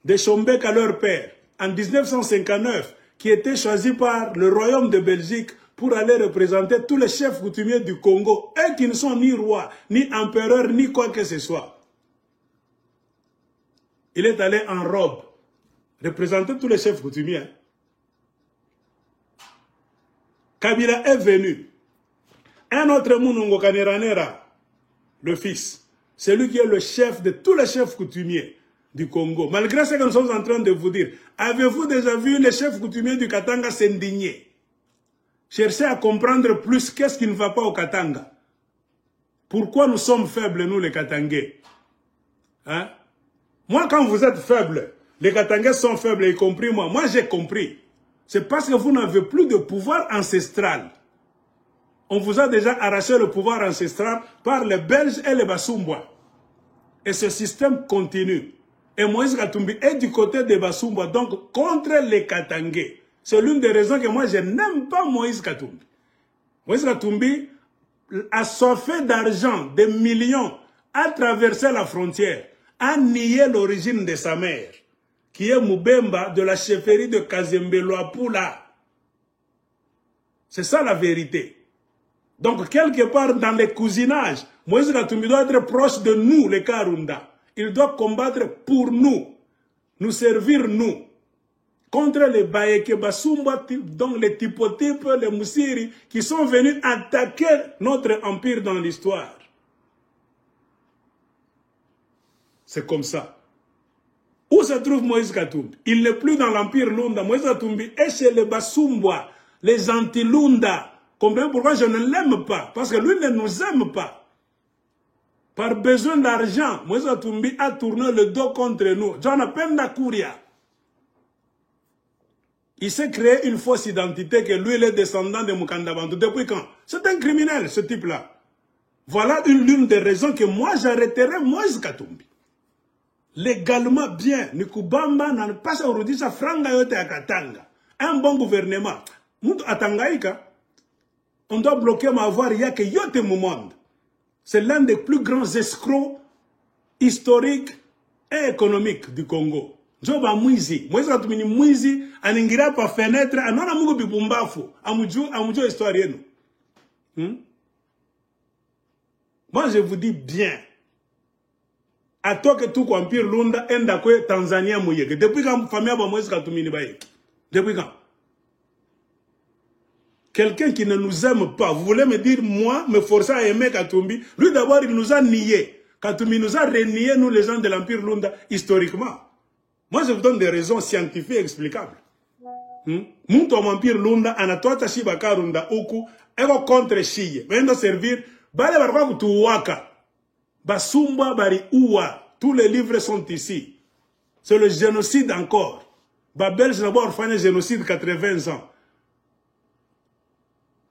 de Chombeka, leur père, en 1959, qui était choisi par le royaume de Belgique pour aller représenter tous les chefs coutumiers du Congo, eux qui ne sont ni rois, ni empereurs, ni quoi que ce soit. Il est allé en robe, représenter tous les chefs coutumiers. Kabila est venu. Un autre Munongo Kaniranera, le fils, c'est lui qui est le chef de tous les chefs coutumiers du Congo. Malgré ce que nous sommes en train de vous dire, avez-vous déjà vu les chefs coutumiers du Katanga s'indigner? Cherchez à comprendre plus qu'est-ce qui ne va pas au Katanga. Pourquoi nous sommes faibles, nous les Katangais? Hein? Moi, quand vous êtes faibles, les Katangais sont faibles, y compris moi. Moi, j'ai compris. C'est parce que vous n'avez plus de pouvoir ancestral. On vous a déjà arraché le pouvoir ancestral par les Belges et les Basumbois. Et ce système continue. Et Moïse Katumbi est du côté des Basumbois, donc contre les Katangais. C'est l'une des raisons que moi, je n'aime pas Moïse Katumbi. Moïse Katumbi a soifé d'argent, des millions, a traversé la frontière, a nié l'origine de sa mère, qui est Moubemba de la chefferie de Kazembe-Loapula. C'est ça la vérité. Donc, quelque part dans les cousinages, Moïse Katumbi doit être proche de nous, les Karunda. Il doit combattre pour nous servir nous. Contre les Bayeke Basumba, donc les typotypes, les Moussiri, qui sont venus attaquer notre empire dans l'histoire. C'est comme ça. Où se trouve Moïse Katumbi? Il n'est plus dans l'empire Lunda. Moïse Katumbi est chez les Basumba, les anti-Lunda. Comprenez pourquoi je ne l'aime pas? Parce que lui ne nous aime pas. Par besoin d'argent, Moïse Katumbi a tourné le dos contre nous. John Apenda Kouria. Il s'est créé une fausse identité que lui, il est descendant de Mukandabantu. Depuis quand? C'est un criminel, ce type-là. Voilà l'une des raisons que moi, j'arrêterai Moïse Katumbi. Légalement bien, Nikubamba n'a pas aujourd'hui sa franga yote à Katanga. Un bon gouvernement. Nous, à Tangaïka, on doit bloquer ma voix, il y a que yote mu monde. C'est l'un des plus grands escrocs historiques et économiques du Congo. Joba mwizi, Moïse Katumbi ni mwizi, aningira pa fenêtre, anona mungu bibumbafu, amujo histoire yenu. Moi je vous dis bien, à toi que tout empire Lunda, enda kwe Tanzania mouyeke. Depuis quand famille ba Moïse Katumbi ni bayeke? Depuis quand? Quelqu'un qui ne nous aime pas, vous voulez me dire, moi, me forcer à aimer Katumbi? Lui d'abord, il nous a niés. Katumbi nous a reniés, nous les gens de l'empire Lunda, historiquement. Moi, je vous donne des raisons scientifiques explicables. Muntu empire Lunda, anatoata shiba karunda uku, ego contre shiye. Vendo servir, bale barba kutuwaka. Basumba bari uwa. Tous les livres sont ici. C'est le génocide encore. Babel, d'abord, fait un génocide 80 ans.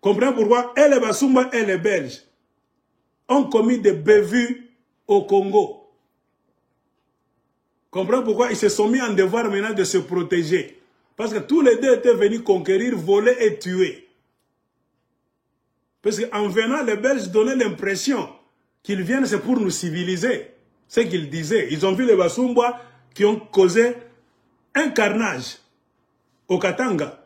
Comprenez pourquoi? Et les Basumba et les Belges ont commis des bévues au Congo. Comprenez pourquoi ils se sont mis en devoir maintenant de se protéger. Parce que tous les deux étaient venus conquérir, voler et tuer. Parce qu'en venant, les Belges donnaient l'impression qu'ils viennent, c'est pour nous civiliser. Ce qu'ils disaient. Ils ont vu les Basumba qui ont causé un carnage au Katanga.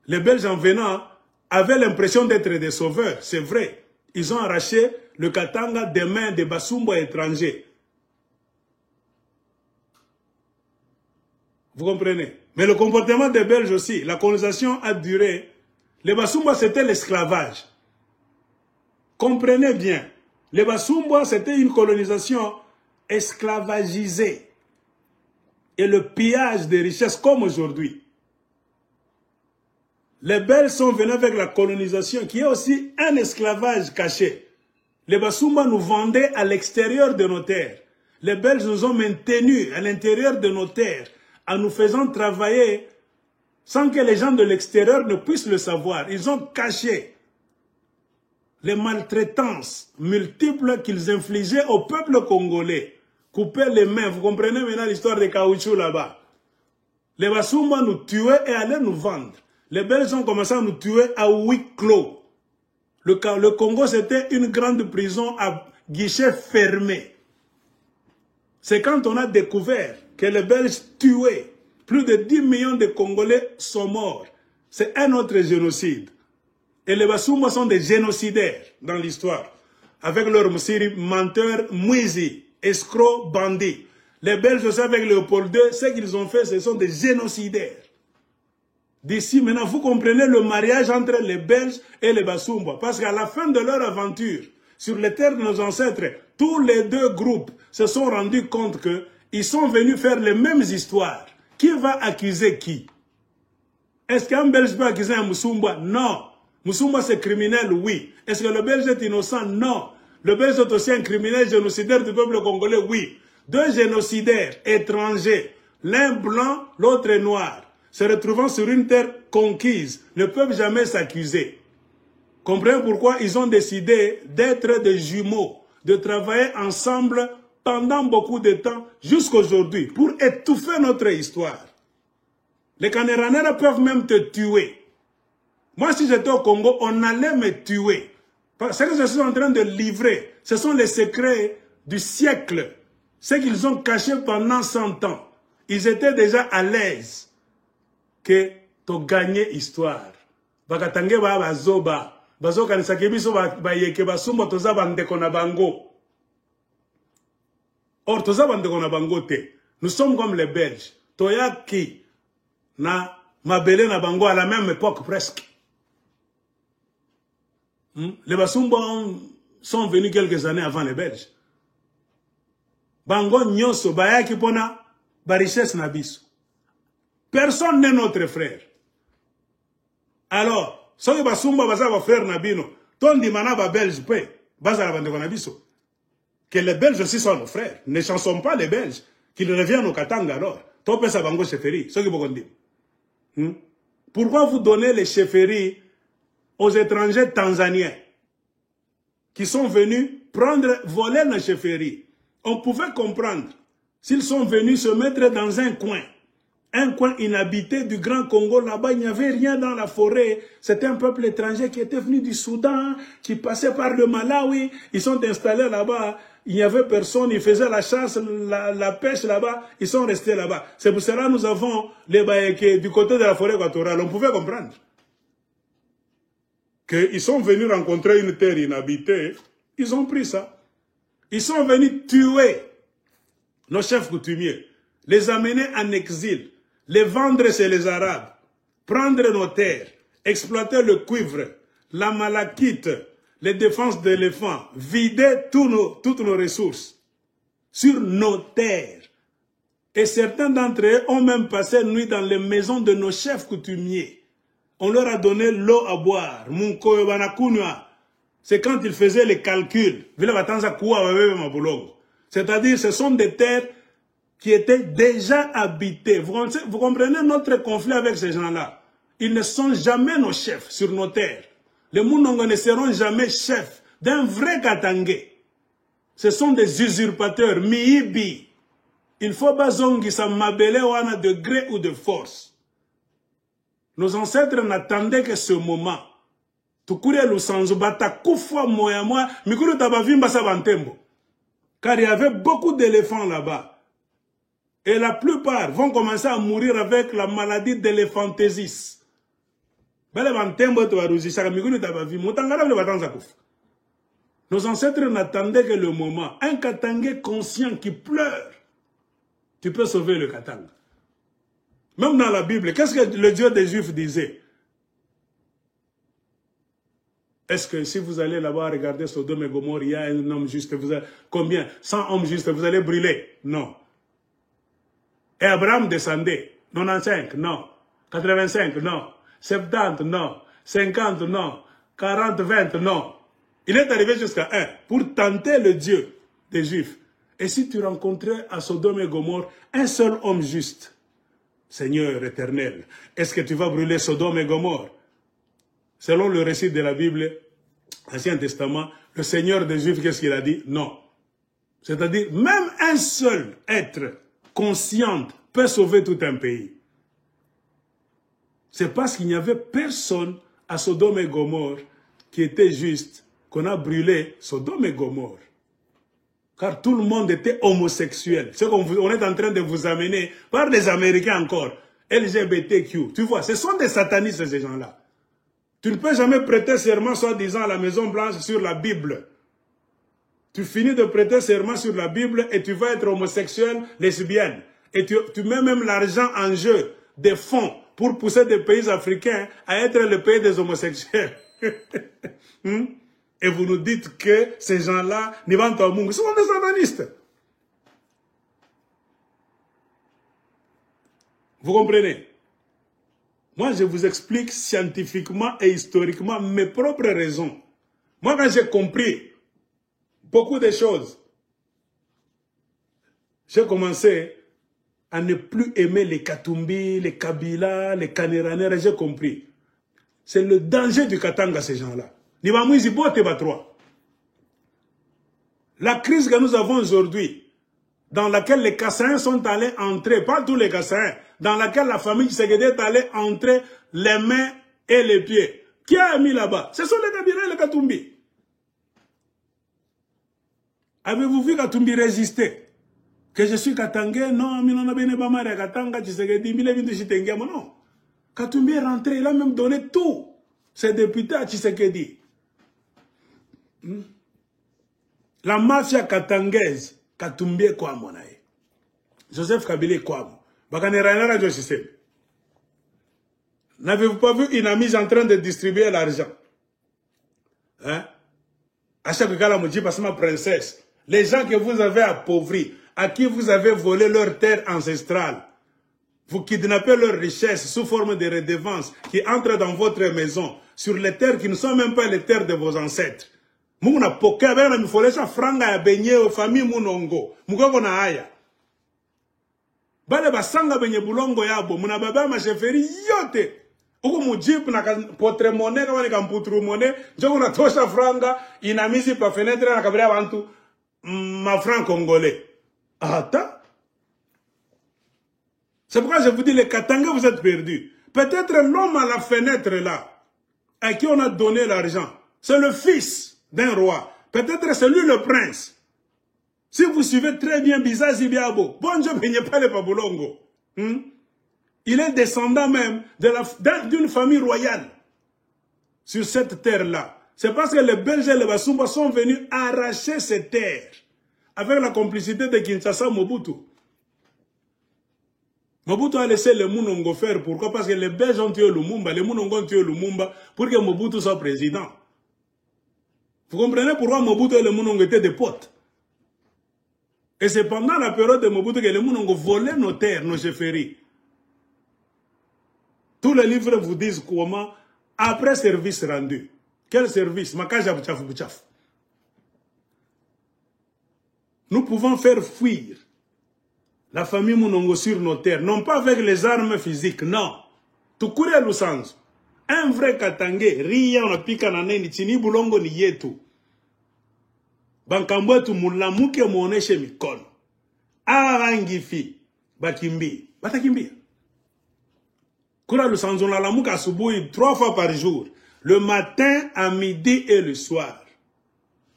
Les Belges en venant avaient l'impression d'être des sauveurs. C'est vrai. Ils ont arraché le Katanga des mains des Basumba étrangers. Vous comprenez? Mais le comportement des Belges aussi, la colonisation a duré. Les Basumba, c'était l'esclavage. Comprenez bien. Les Basumba, c'était une colonisation esclavagisée. Et le pillage des richesses comme aujourd'hui. Les Belges sont venus avec la colonisation, qui est aussi un esclavage caché. Les Basumba nous vendaient à l'extérieur de nos terres. Les Belges nous ont maintenus à l'intérieur de nos terres, en nous faisant travailler sans que les gens de l'extérieur ne puissent le savoir. Ils ont caché les maltraitances multiples qu'ils infligeaient au peuple congolais. Couper les mains, vous comprenez maintenant l'histoire des caoutchoucs là-bas. Les Basumba nous tuaient et allaient nous vendre. Les Belges ont commencé à nous tuer à huis clos. Le Congo, c'était une grande prison à guichet fermé. C'est quand on a découvert que les Belges tuaient, plus de 10 millions de Congolais sont morts. c'est un autre génocide. Et les Basumba sont des génocidaires dans l'histoire. Avec leur Moussiri, menteurs, mouizi, escrocs, bandits. Les Belges aussi avec Léopold II, ce qu'ils ont fait, ce sont des génocidaires. D'ici, maintenant, vous comprenez le mariage entre les Belges et les Basumba. Parce qu'à la fin de leur aventure, sur les terres de nos ancêtres, tous les deux groupes se sont rendus compte qu'ils sont venus faire les mêmes histoires. Qui va accuser qui? Est-ce qu'un Belge peut accuser un Moussumba? Non. Moussumba c'est criminel, oui. Est-ce que le Belge est innocent? Non. Le Belge est aussi un criminel génocidaire du peuple congolais, oui. Deux génocidaires étrangers, l'un blanc, l'autre noir, se retrouvant sur une terre conquise, ne peuvent jamais s'accuser. Comprenez pourquoi ils ont décidé d'être des jumeaux, de travailler ensemble pendant beaucoup de temps, jusqu'aujourd'hui, pour étouffer notre histoire. Les Kaneranera peuvent même te tuer. Moi, si j'étais au Congo, on allait me tuer. Ce que je suis en train de livrer, ce sont les secrets du siècle. Ce qu'ils ont caché pendant 100 ans. Ils étaient déjà à l'aise que tu gagné histoire. Bakatange ba bazoba. Bazoka nisakebiso ba yeke basumba toza bandeko na bango. Or, toza bandeko na bango te. Nous sommes comme les Belges. Toyaki na mabele na bango à la même époque presque. Les Basumba sont venus quelques années avant les Belges. Bango nyoso bayaki pona ba richesse na biso. Personne n'est notre frère. Alors, soki Basumba baza ba frère na bino, tondi mana ba Belge pe, baza la bandeko na biso. Que les Belges aussi sont nos frères. Ne chansons pas les Belges. Qu'ils reviennent au Katanga alors. Topé sa bango chefferie. Ce qui vous dit. Pourquoi vous donnez les chefferies aux étrangers tanzaniens qui sont venus voler la chefferie? On pouvait comprendre s'ils sont venus se mettre dans un coin inhabité du Grand Congo. Là-bas, il n'y avait rien dans la forêt. C'était un peuple étranger qui était venu du Soudan, qui passait par le Malawi. Ils sont installés là-bas. Il n'y avait personne. Ils faisaient la chasse, la pêche là-bas. Ils sont restés là-bas. C'est pour cela que nous avons les Baéké du côté de la forêt équatoriale. On pouvait comprendre qu'ils sont venus rencontrer une terre inhabitée. Ils ont pris ça. Ils sont venus tuer nos chefs coutumiers, les amener en exil, les vendre chez les Arabes, prendre nos terres, exploiter le cuivre, la malachite, les défenses d'éléphants, vider toutes nos ressources sur nos terres. Et certains d'entre eux ont même passé la nuit dans les maisons de nos chefs coutumiers. On leur a donné l'eau à boire. C'est quand ils faisaient les calculs. C'est-à-dire, ce sont des terres qui étaient déjà habitées. Vous comprenez notre conflit avec ces gens-là? Ils ne sont jamais nos chefs sur nos terres. Les Mounongo ne seront jamais chefs d'un vrai Katangé. Ce sont des usurpateurs, miibi. Il faut bazongi sa mabele wana de gré ou de force. Nos ancêtres n'attendaient que ce moment. Tukure lusanzo bata kufwa moya moya mikuru tabavimba sa bantembo. Car il y avait beaucoup d'éléphants là-bas. Et la plupart vont commencer à mourir avec la maladie d'éléphantésis. Nos ancêtres n'attendaient que le moment. Un Katangé conscient qui pleure, tu peux sauver le Katanga. Même dans la Bible, qu'est-ce que le Dieu des Juifs disait? Est-ce que si vous allez là-bas regarder Sodome et Gomorrhe, il y a un homme juste, combien? 100 hommes justes, vous allez brûler? Non. Et Abraham descendait? 95? Non. 85? Non. 70? Non. 50? Non. 40? 20? Non. Il est arrivé jusqu'à 1 pour tenter le Dieu des Juifs. Et si tu rencontrais à Sodome et Gomorrhe un seul homme juste, Seigneur éternel, est-ce que tu vas brûler Sodome et Gomorrhe? Selon le récit de la Bible, Ancien Testament, le Seigneur des Juifs, qu'est-ce qu'il a dit? Non. C'est-à-dire, même un seul être conscient peut sauver tout un pays. C'est parce qu'il n'y avait personne à Sodome et Gomorrhe qui était juste qu'on a brûlé Sodome et Gomorrhe. Car tout le monde était homosexuel. C'est qu'on est en train de vous amener par des Américains encore. LGBTQ. Tu vois, ce sont des satanistes, ces gens-là. Tu ne peux jamais prêter serment, soi-disant, à la Maison Blanche sur la Bible. Tu finis de prêter serment sur la Bible et tu vas être homosexuel, lesbienne. Et tu mets même l'argent en jeu, des fonds, pour pousser des pays africains à être le pays des homosexuels. Et vous nous dites que ces gens-là, ce sont des satanistes. Vous comprenez? Moi, je vous explique scientifiquement et historiquement mes propres raisons. Moi, quand j'ai compris beaucoup de choses, j'ai commencé à ne plus aimer les Katumbi, les Kabila, les Kaniranera, j'ai compris. C'est le danger du Katanga, ces gens-là. La crise que nous avons aujourd'hui, dans laquelle les Kassaïens sont allés entrer, pas tous les Kassaïens, dans laquelle la famille Tshisekedi est allée entrer les mains et les pieds. Qui a mis là-bas? Ce sont les Kabila et les Katumbi. Avez-vous vu Katumbi résister? Que je suis Katangé? Non, Katanga, Tshisekedi, non. Katumbi est rentré, il a même donné tout. Ses députés à Tshisekedi. La mafia katangaise, Katumbi est quoi, mon aïe? Joseph Kabila est quoi? N'avez-vous pas vu une amie en train de distribuer l'argent? Hein? À chaque cas, la parce ma princesse, les gens que vous avez appauvris, à qui vous avez volé leur terre ancestrale, vous kidnappez leur richesse sous forme de redevances qui entrent dans votre maison sur les terres qui ne sont même pas les terres de vos ancêtres. Muna poke bena mifolesha franga ya benye o famille munongo. Mukoko na haya. Bale basanga benye bulongo yabo muna baba ma cheferi yote. Uko mujip na potre monnaie kama ni kamputru monnaie, njoko na tosha franga inamisi pa fenêtre na kabila bantu ma franc congolais. Ata. C'est pourquoi je vous dis les Katanga vous êtes perdus. Peut-être l'homme à la fenêtre là à qui on a donné l'argent, c'est le fils d'un roi. Peut-être c'est lui le prince. Si vous suivez très bien Bizazi Biabo, bon Dieu, il n'y a pas le Pabolongo. Il est descendant même d'une famille royale sur cette terre-là. C'est parce que les Belges et les Basumba sont venus arracher ces terres avec la complicité de Kinshasa Mobutu. Mobutu a laissé les Mounongo faire. Pourquoi? Parce que les Belges ont tué Lumumba, les Mounongo ont tué Lumumba pour que Mobutu soit président. Vous comprenez pourquoi Mobutu et les Mounongo étaient des potes? Et c'est pendant la période de Mobutu que les Mounongo volaient nos terres, nos chefferies. Tous les livres vous disent comment, après service rendu. Quel service? Nous pouvons faire fuir la famille Mounongo sur nos terres, non pas avec les armes physiques, non. Tukuri à Lusanzo. Un vrai Katangé, Ria, on a pika na neni, chini bulongo ni yetu. Bankambo etu mulamuke muoneshe mikono. Arangifi, bakimbi, batakimbia. Kura Lusanzo na lamuka asubuhi 3 fois par jour. Le matin, à midi et le soir.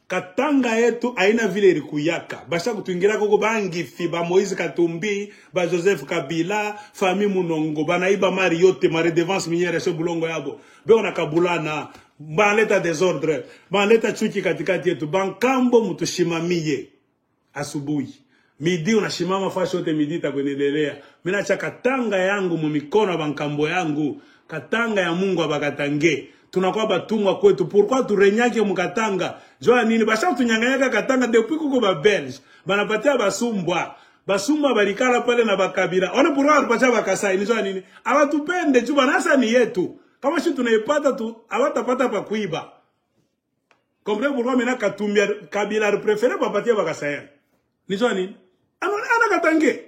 Katanga yetu aina vile rikuyaka. Basha kutuingira koko bangifi, ba Moïse Katumbi, ba Joseph Kabila, famille Munongo, banaiba mari yote, mari devance miniere se bulongo yabo. Be ona kabulana, banleta désordre, banleta chuki katikati yetu, bankambo mutushimamiye. Asubuhi. Midi unashimama fashi yote midi takuendelea. Mina cha katanga yangu mumikono bankambo yangu, katanga ya Mungu abakatange. Tunakuwa batumwa kwetu. Pourquoi turenyake mukatanga? Joa nini? Basha tunyanganyaka katanga depuis kuko ba Belge. Banapatia basumbwa. Basumbwa balikala pale na bakabila. Ona pourquoi tupatia bakasai ni joa nini? Abatupende tu banasa ni yetu. Kama shi tunaipata tu awatapata pa kuiba. Comprenez pourquoi mena Katumbi Kabila préféré bapatia bakasai. Ni joa nini? Ana katange.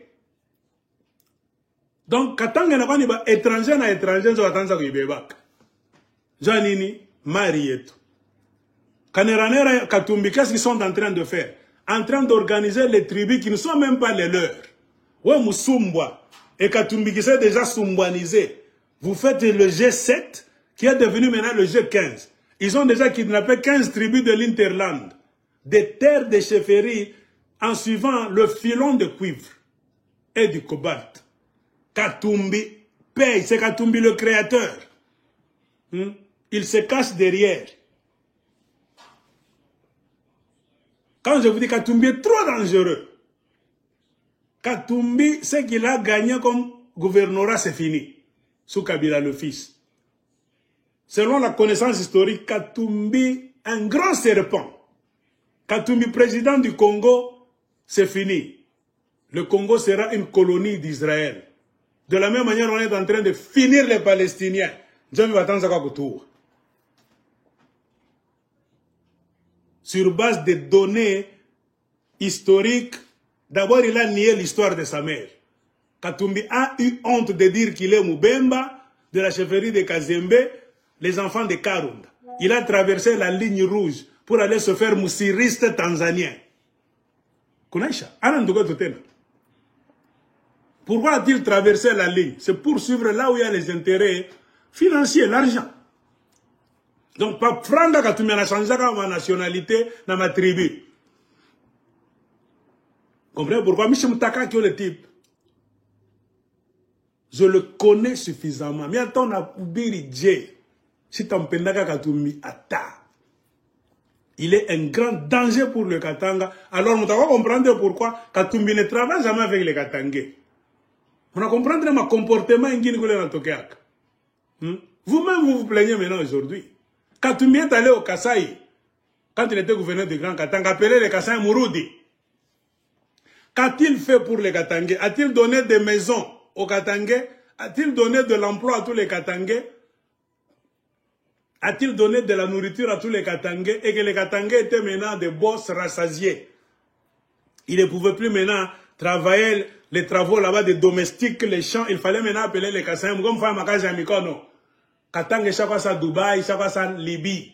Donc katanga na kwani ba étranger na étranger nzo watanza kuibebaka. Janini, Marieto. Kaneranera, Katumbi, qu'est-ce qu'ils sont en train de faire? En train d'organiser les tribus qui ne sont même pas les leurs. Ouais, Moussumba. Et Katumbi qui s'est déjà soumbanisé. Vous faites le G7, qui est devenu maintenant le G15. Ils ont déjà kidnappé 15 tribus de l'Interland. Des terres de chefferie en suivant le filon de cuivre et du cobalt. Katumbi, paye, c'est Katumbi le créateur. Il se cache derrière. Quand je vous dis Katumbi est trop dangereux, Katumbi, ce qu'il a gagné comme gouvernorat, c'est fini. Sous Kabila le fils. Selon la connaissance historique, Katumbi, un grand serpent. Katumbi, président du Congo, c'est fini. Le Congo sera une colonie d'Israël. De la même manière, on est en train de finir les Palestiniens. Sur base des données historiques, d'abord il a nié l'histoire de sa mère. Katumbi a eu honte de dire qu'il est Moubemba, de la chefferie de Kazembe, les enfants de Karunda. Il a traversé la ligne rouge pour aller se faire moussiriste tanzanien. Pourquoi a-t-il traversé la ligne? C'est pour suivre là où il y a les intérêts financiers, l'argent. Donc, pas prendre Katumbi a changé ma nationalité dans ma tribu. Comprenez pourquoi Michel Moutaka qui est le type? Je le connais suffisamment. Mais attends, on a oublié Dieu. Si tu as Katumbi, il est un grand danger pour le Katanga. Alors, on va comprendre pourquoi Katumbi ne travaille jamais avec les Katangais. On va comprendre mon comportement en Guinée. Vous-même, vous vous plaignez maintenant aujourd'hui. Katumbi est allé au Kasaï, quand il était gouverneur du Grand Katanga, appelé les Kasaï Mouroudi. Qu'a-t-il fait pour les Katangais? A-t-il donné des maisons aux Katangais? A-t-il donné de l'emploi à tous les Katangais? A-t-il donné de la nourriture à tous les Katangais? Et que les Katangais étaient maintenant des boss rassasiés. Ils ne pouvaient plus maintenant travailler les travaux là-bas des domestiques, les champs. Il fallait maintenant appeler les Kasaï. Comme faire ma case à Mikono. Katanga, chaque fois ça Dubaï, chaque fois ça Libye.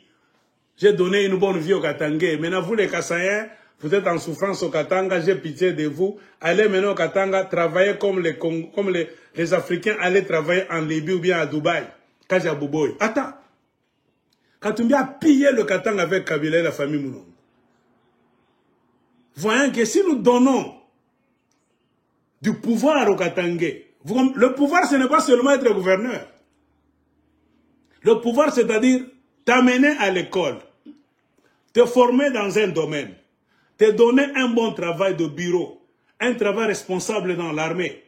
J'ai donné une bonne vie aux Katangais. Maintenant, vous les Kassaïens, vous êtes en souffrance au Katanga, j'ai pitié de vous. Allez maintenant au Katanga, travailler comme les Africains allaient travailler en Libye ou bien à Dubaï. Kaja Bouboy. Attends. Katumbi a pillé le Katanga avec Kabila et la famille Mounon. Voyons que si nous donnons du pouvoir au Katangais, le pouvoir ce n'est pas seulement être gouverneur. Le pouvoir, c'est-à-dire t'amener à l'école, te former dans un domaine, te donner un bon travail de bureau, un travail responsable dans l'armée,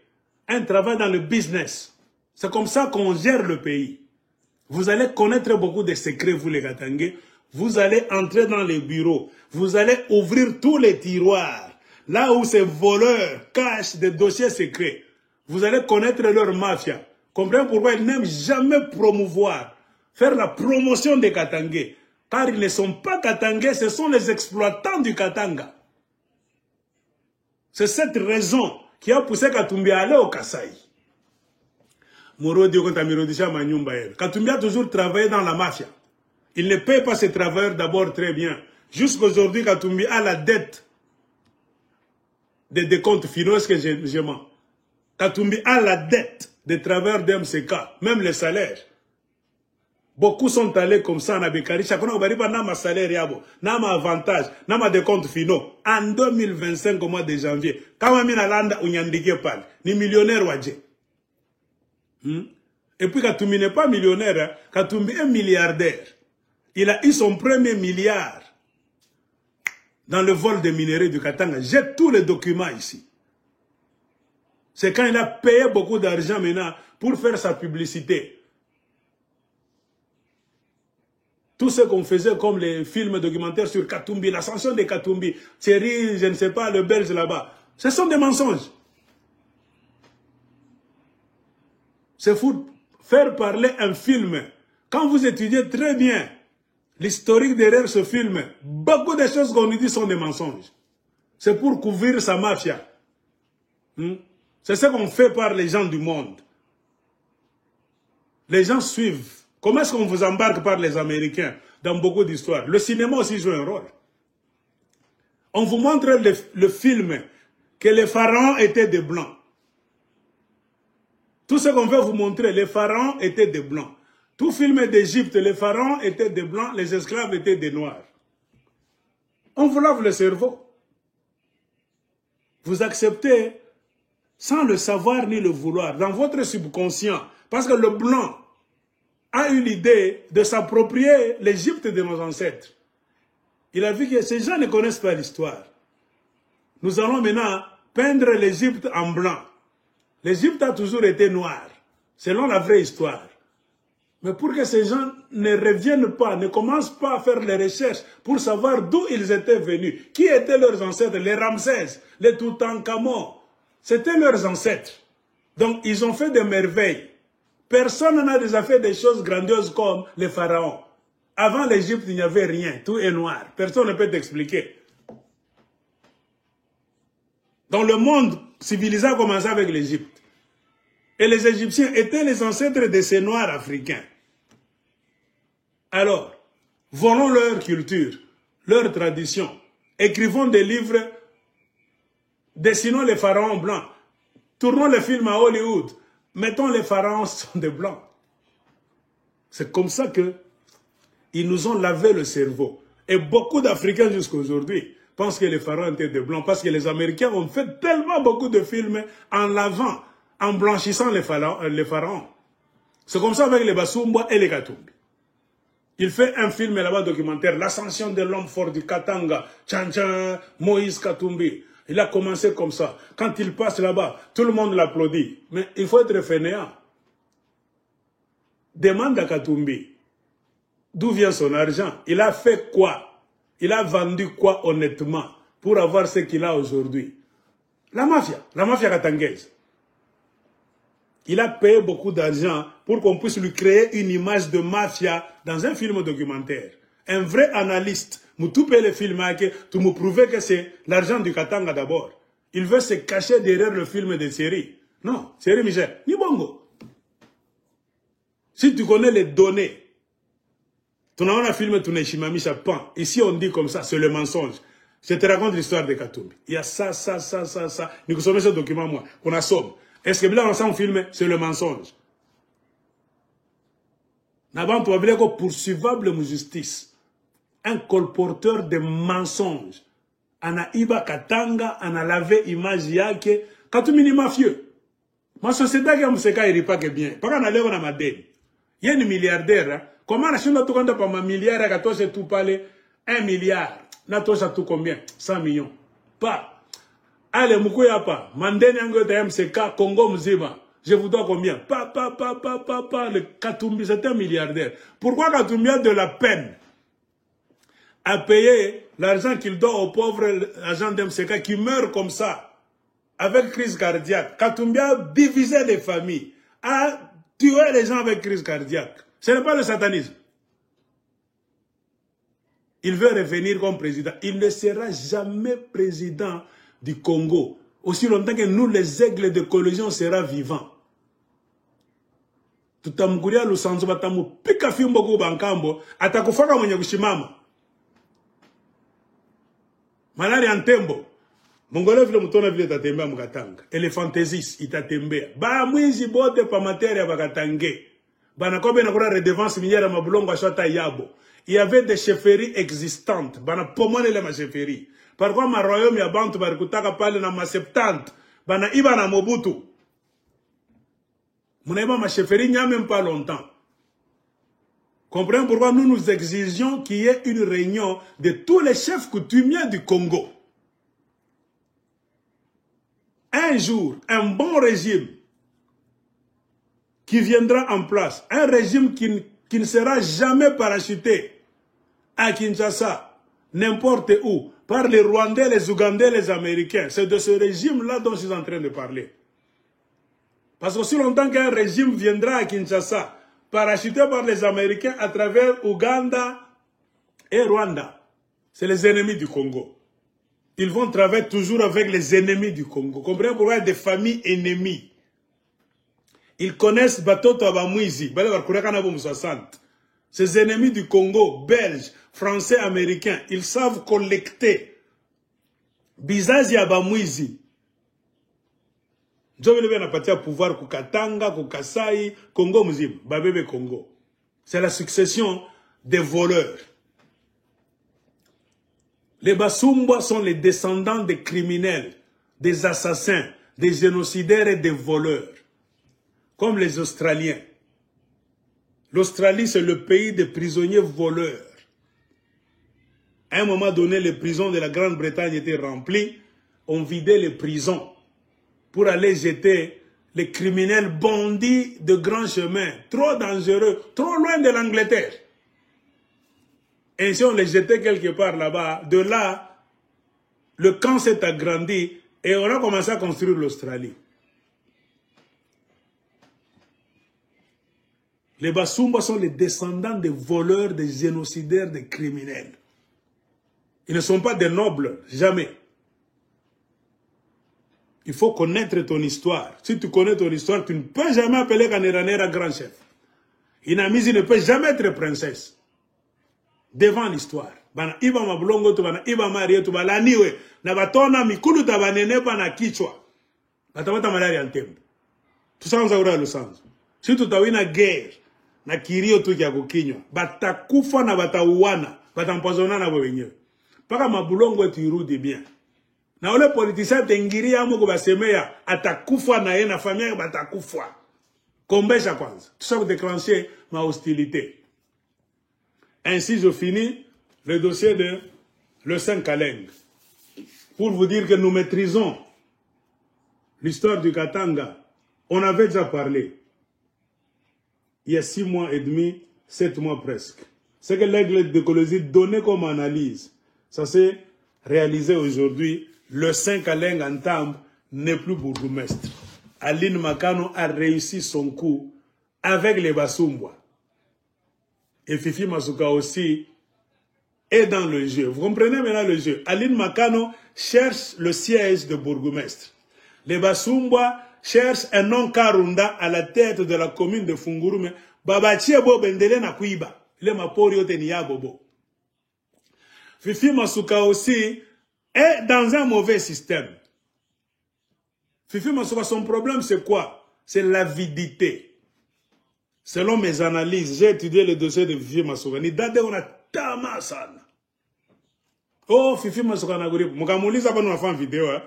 un travail dans le business. C'est comme ça qu'on gère le pays. Vous allez connaître beaucoup de secrets, vous les Katangais. Vous allez entrer dans les bureaux. Vous allez ouvrir tous les tiroirs. Là où ces voleurs cachent des dossiers secrets. Vous allez connaître leur mafia. Comprenez pourquoi ils n'aiment jamais promouvoir, faire la promotion des Katangais. Car ils ne sont pas Katangais, ce sont les exploitants du Katanga. C'est cette raison qui a poussé Katumbi à aller au Kasaï. Katumbi a toujours travaillé dans la mafia. Il ne paye pas ses travailleurs d'abord très bien. Jusqu'aujourd'hui, Katumbi a la dette des décomptes finaux. Est-ce que je mens? Katumbi a la dette des travailleurs d'MCK, même les salaires. Beaucoup sont allés comme ça en Abekari. Chacun n'a pas salaire, n'a pas avantage, n'a pas de comptes finaux. En 2025, au mois de janvier, quand on a landa, on y a ni millionnaire wadje. Et puis Katumbi n'est pas millionnaire, hein. Katumbi est milliardaire. Il a eu son premier milliard dans le vol des minerais du Katanga. J'ai tous les documents ici. C'est quand il a payé beaucoup d'argent maintenant pour faire sa publicité. Tout ce qu'on faisait comme les films documentaires sur Katumbi, l'ascension de Katumbi, Thierry, je ne sais pas, le Belge là-bas, ce sont des mensonges. C'est fou. Faire parler un film. Quand vous étudiez très bien l'historique derrière ce film, beaucoup de choses qu'on nous dit sont des mensonges. C'est pour couvrir sa mafia. C'est ce qu'on fait par les gens du monde. Les gens suivent. Comment est-ce qu'on vous embarque par les Américains dans beaucoup d'histoires? Le cinéma aussi joue un rôle. On vous montre le film que les pharaons étaient des blancs. Tout ce qu'on veut vous montrer, les pharaons étaient des blancs. Tout film d'Égypte, les pharaons étaient des blancs, les esclaves étaient des noirs. On vous lave le cerveau. Vous acceptez sans le savoir ni le vouloir, dans votre subconscient. Parce que le blanc a eu l'idée de s'approprier l'Égypte de nos ancêtres. Il a vu que ces gens ne connaissent pas l'histoire. Nous allons maintenant peindre l'Égypte en blanc. L'Égypte a toujours été noire, selon la vraie histoire. Mais pour que ces gens ne reviennent pas, ne commencent pas à faire les recherches pour savoir d'où ils étaient venus, qui étaient leurs ancêtres, les Ramsès, les Toutankhamon, c'était leurs ancêtres. Donc ils ont fait des merveilles. Personne n'a déjà fait des choses grandioses comme les pharaons. Avant l'Égypte, il n'y avait rien, tout est noir. Personne ne peut t'expliquer. Donc le monde civilisé a commencé avec l'Égypte. Et les Égyptiens étaient les ancêtres de ces Noirs africains. Alors, volons leur culture, leur tradition. Écrivons des livres, dessinons les pharaons blancs. Tournons les films à Hollywood. Mettons les pharaons sont des blancs. C'est comme ça que ils nous ont lavé le cerveau. Et beaucoup d'Africains jusqu'à aujourd'hui pensent que les pharaons étaient des blancs parce que les Américains ont fait tellement beaucoup de films en lavant, en blanchissant les pharaons. C'est comme ça avec les Basumba et les Katumbi. Il fait un film là-bas documentaire, l'ascension de l'homme fort du Katanga, Tchan, Moïse Katumbi. Il a commencé comme ça. Quand il passe là-bas, tout le monde l'applaudit. Mais il faut être fainéant. Demande à Katumbi d'où vient son argent. Il a fait quoi? Il a vendu quoi honnêtement pour avoir ce qu'il a aujourd'hui? La mafia katangaise. Il a payé beaucoup d'argent pour qu'on puisse lui créer une image de mafia dans un film documentaire. Un vrai analyste, tu peux le filmer, tu me prouves que c'est l'argent du Katanga d'abord. Il veut se cacher derrière le film de série. Non, série Michel, ni bongo. Si tu connais les données, tu n'as pas un film, tu n'es chimami chapan. Ici on dit comme ça, c'est le mensonge. Je te raconte l'histoire de Katumbi. Il y a ça. Nous sommes ce document, moi, qu'on a somme. Est-ce que là, on s'en filme, c'est le mensonge. Nous avons trouvé que poursuivable de justice, un colporteur de mensonges, ana iba katanga, ana lavé image yake, Katumbi ni mafieux. Ma société qui a mseka iripa que bien. Pas qu'on a levé na madeni. Il y a un milliardaire, comment la Chine a tout compté par ma milliard, à toi c'est tout parler, 1 milliard. Na toi ça tout combien? 100 millions. Pas. Allez, Moukoya pas. Mandeni Angote MCK, Congo Mzima. Je vous dois combien? Le Katumbi, c'est un milliardaire. Pourquoi Katumbi a de la peine à payer l'argent qu'il doit aux pauvres agents d'MCK qui meurent comme ça, avec crise cardiaque? Katumbi a divisé les familles, a tué les gens avec crise cardiaque. Ce n'est pas le satanisme. Il veut revenir comme président. Il ne sera jamais président du Congo, aussi longtemps que nous, les aigles de collision, sera vivants. Tutamguria lusanzo batamu pika fimbo ku bankambo atakufaka mwenye kushimama. Malari antembo. Mongole vile mutona vile tatembea mukatanga. Elephantesis itatembea. Ba mwizi bote pa materia bakatange. Bana kobe na kura redevance minière mabulongo ashota yabo. Il y avait des chefferies existantes. Bana pomone le ma chefferie. Par contre, ma royaume ya bantu barikutaka pale na ma 70. Bana iba na Mobutu. Mounaïba ma chefferie n'y a même pas longtemps. Comprenez pourquoi nous nous exigeons qu'il y ait une réunion de tous les chefs coutumiers du Congo. Un jour, un bon régime qui viendra en place, un régime qui ne sera jamais parachuté à Kinshasa, n'importe où, par les Rwandais, les Ougandais, les Américains. C'est de ce régime-là dont je suis en train de parler. Parce que si longtemps qu'un régime viendra à Kinshasa, parachuté par les Américains à travers Ouganda et Rwanda, c'est les ennemis du Congo. Ils vont travailler toujours avec les ennemis du Congo. Comprenez pourquoi il y a des familles ennemies. Ils connaissent Batoto Abamouizi, ces ennemis du Congo, belges, français, américains, ils savent collecter. Bizazi Abamouizi. Jovele n'a pas pouvoir Kukatanga, Kukasai, Congo Muzim, Babebe Congo. C'est la succession des voleurs. Les Basumba sont les descendants des criminels, des assassins, des génocidaires et des voleurs, comme les Australiens. L'Australie, c'est le pays des prisonniers voleurs. À un moment donné, les prisons de la Grande-Bretagne étaient remplies. On vidait les prisons pour aller jeter les criminels bandits de grands chemins, trop dangereux, trop loin de l'Angleterre. Ainsi, on les jetait quelque part là-bas. De là, le camp s'est agrandi et on a commencé à construire l'Australie. Les Basumba sont les descendants des voleurs, des génocidaires, des criminels. Ils ne sont pas des nobles, jamais. Il faut connaître ton histoire. Si tu connais ton histoire, tu ne peux jamais appeler Kaniranera grand chef. Inamizi ne peut jamais être princesse. Devant l'histoire. Bana iba mablongo tu bana iba marie tu bala niwe. Na batona mikulu tabanene pa na kichwa. Batabata malari antembo. Tu sanza ura lusanzo. Si tu tawina guerre. Na kirio tu kia kukinywa. Batakufa na batauana. Batampozona na wenyewe. Paka mabulongo tu irudi bien. Na ole politicien tengiri ya moko basemeya. Atakufa na ye na famille batakufa. Kombesha kwanza. Tout ça pour déclencher ma hostilité. Ainsi, je finis le dossier de le Saint-Kaleng. Pour vous dire que nous maîtrisons l'histoire du Katanga. On avait déjà parlé. Il y a 6 mois et demi, 7 mois presque. C'est que l'aigle d'écologie donnait comme analyse. Ça s'est réalisé aujourd'hui. Le Saint-Kaleng en Tambe n'est plus bourgmestre. Aline Makano a réussi son coup avec les Basumba. Et Fifi Masuka aussi est dans le jeu. Vous comprenez maintenant le jeu. Aline Makano cherche le siège de bourgmestre. Les Basumba cherchent un nom Karunda à la tête de la commune de Fungurume. Babachie bo bendele na kuiba. Le mapori yote ni ya bobo. Fifi Masuka aussi est dans un mauvais système. Fifi Masuka, son problème c'est quoi? C'est l'avidité. Selon mes analyses, j'ai étudié le dossier de Fifi Masuka. Ni date on a tama sana. Oh, Fifi Masuka na guri. Mukamuliza kwa nafanya video eh.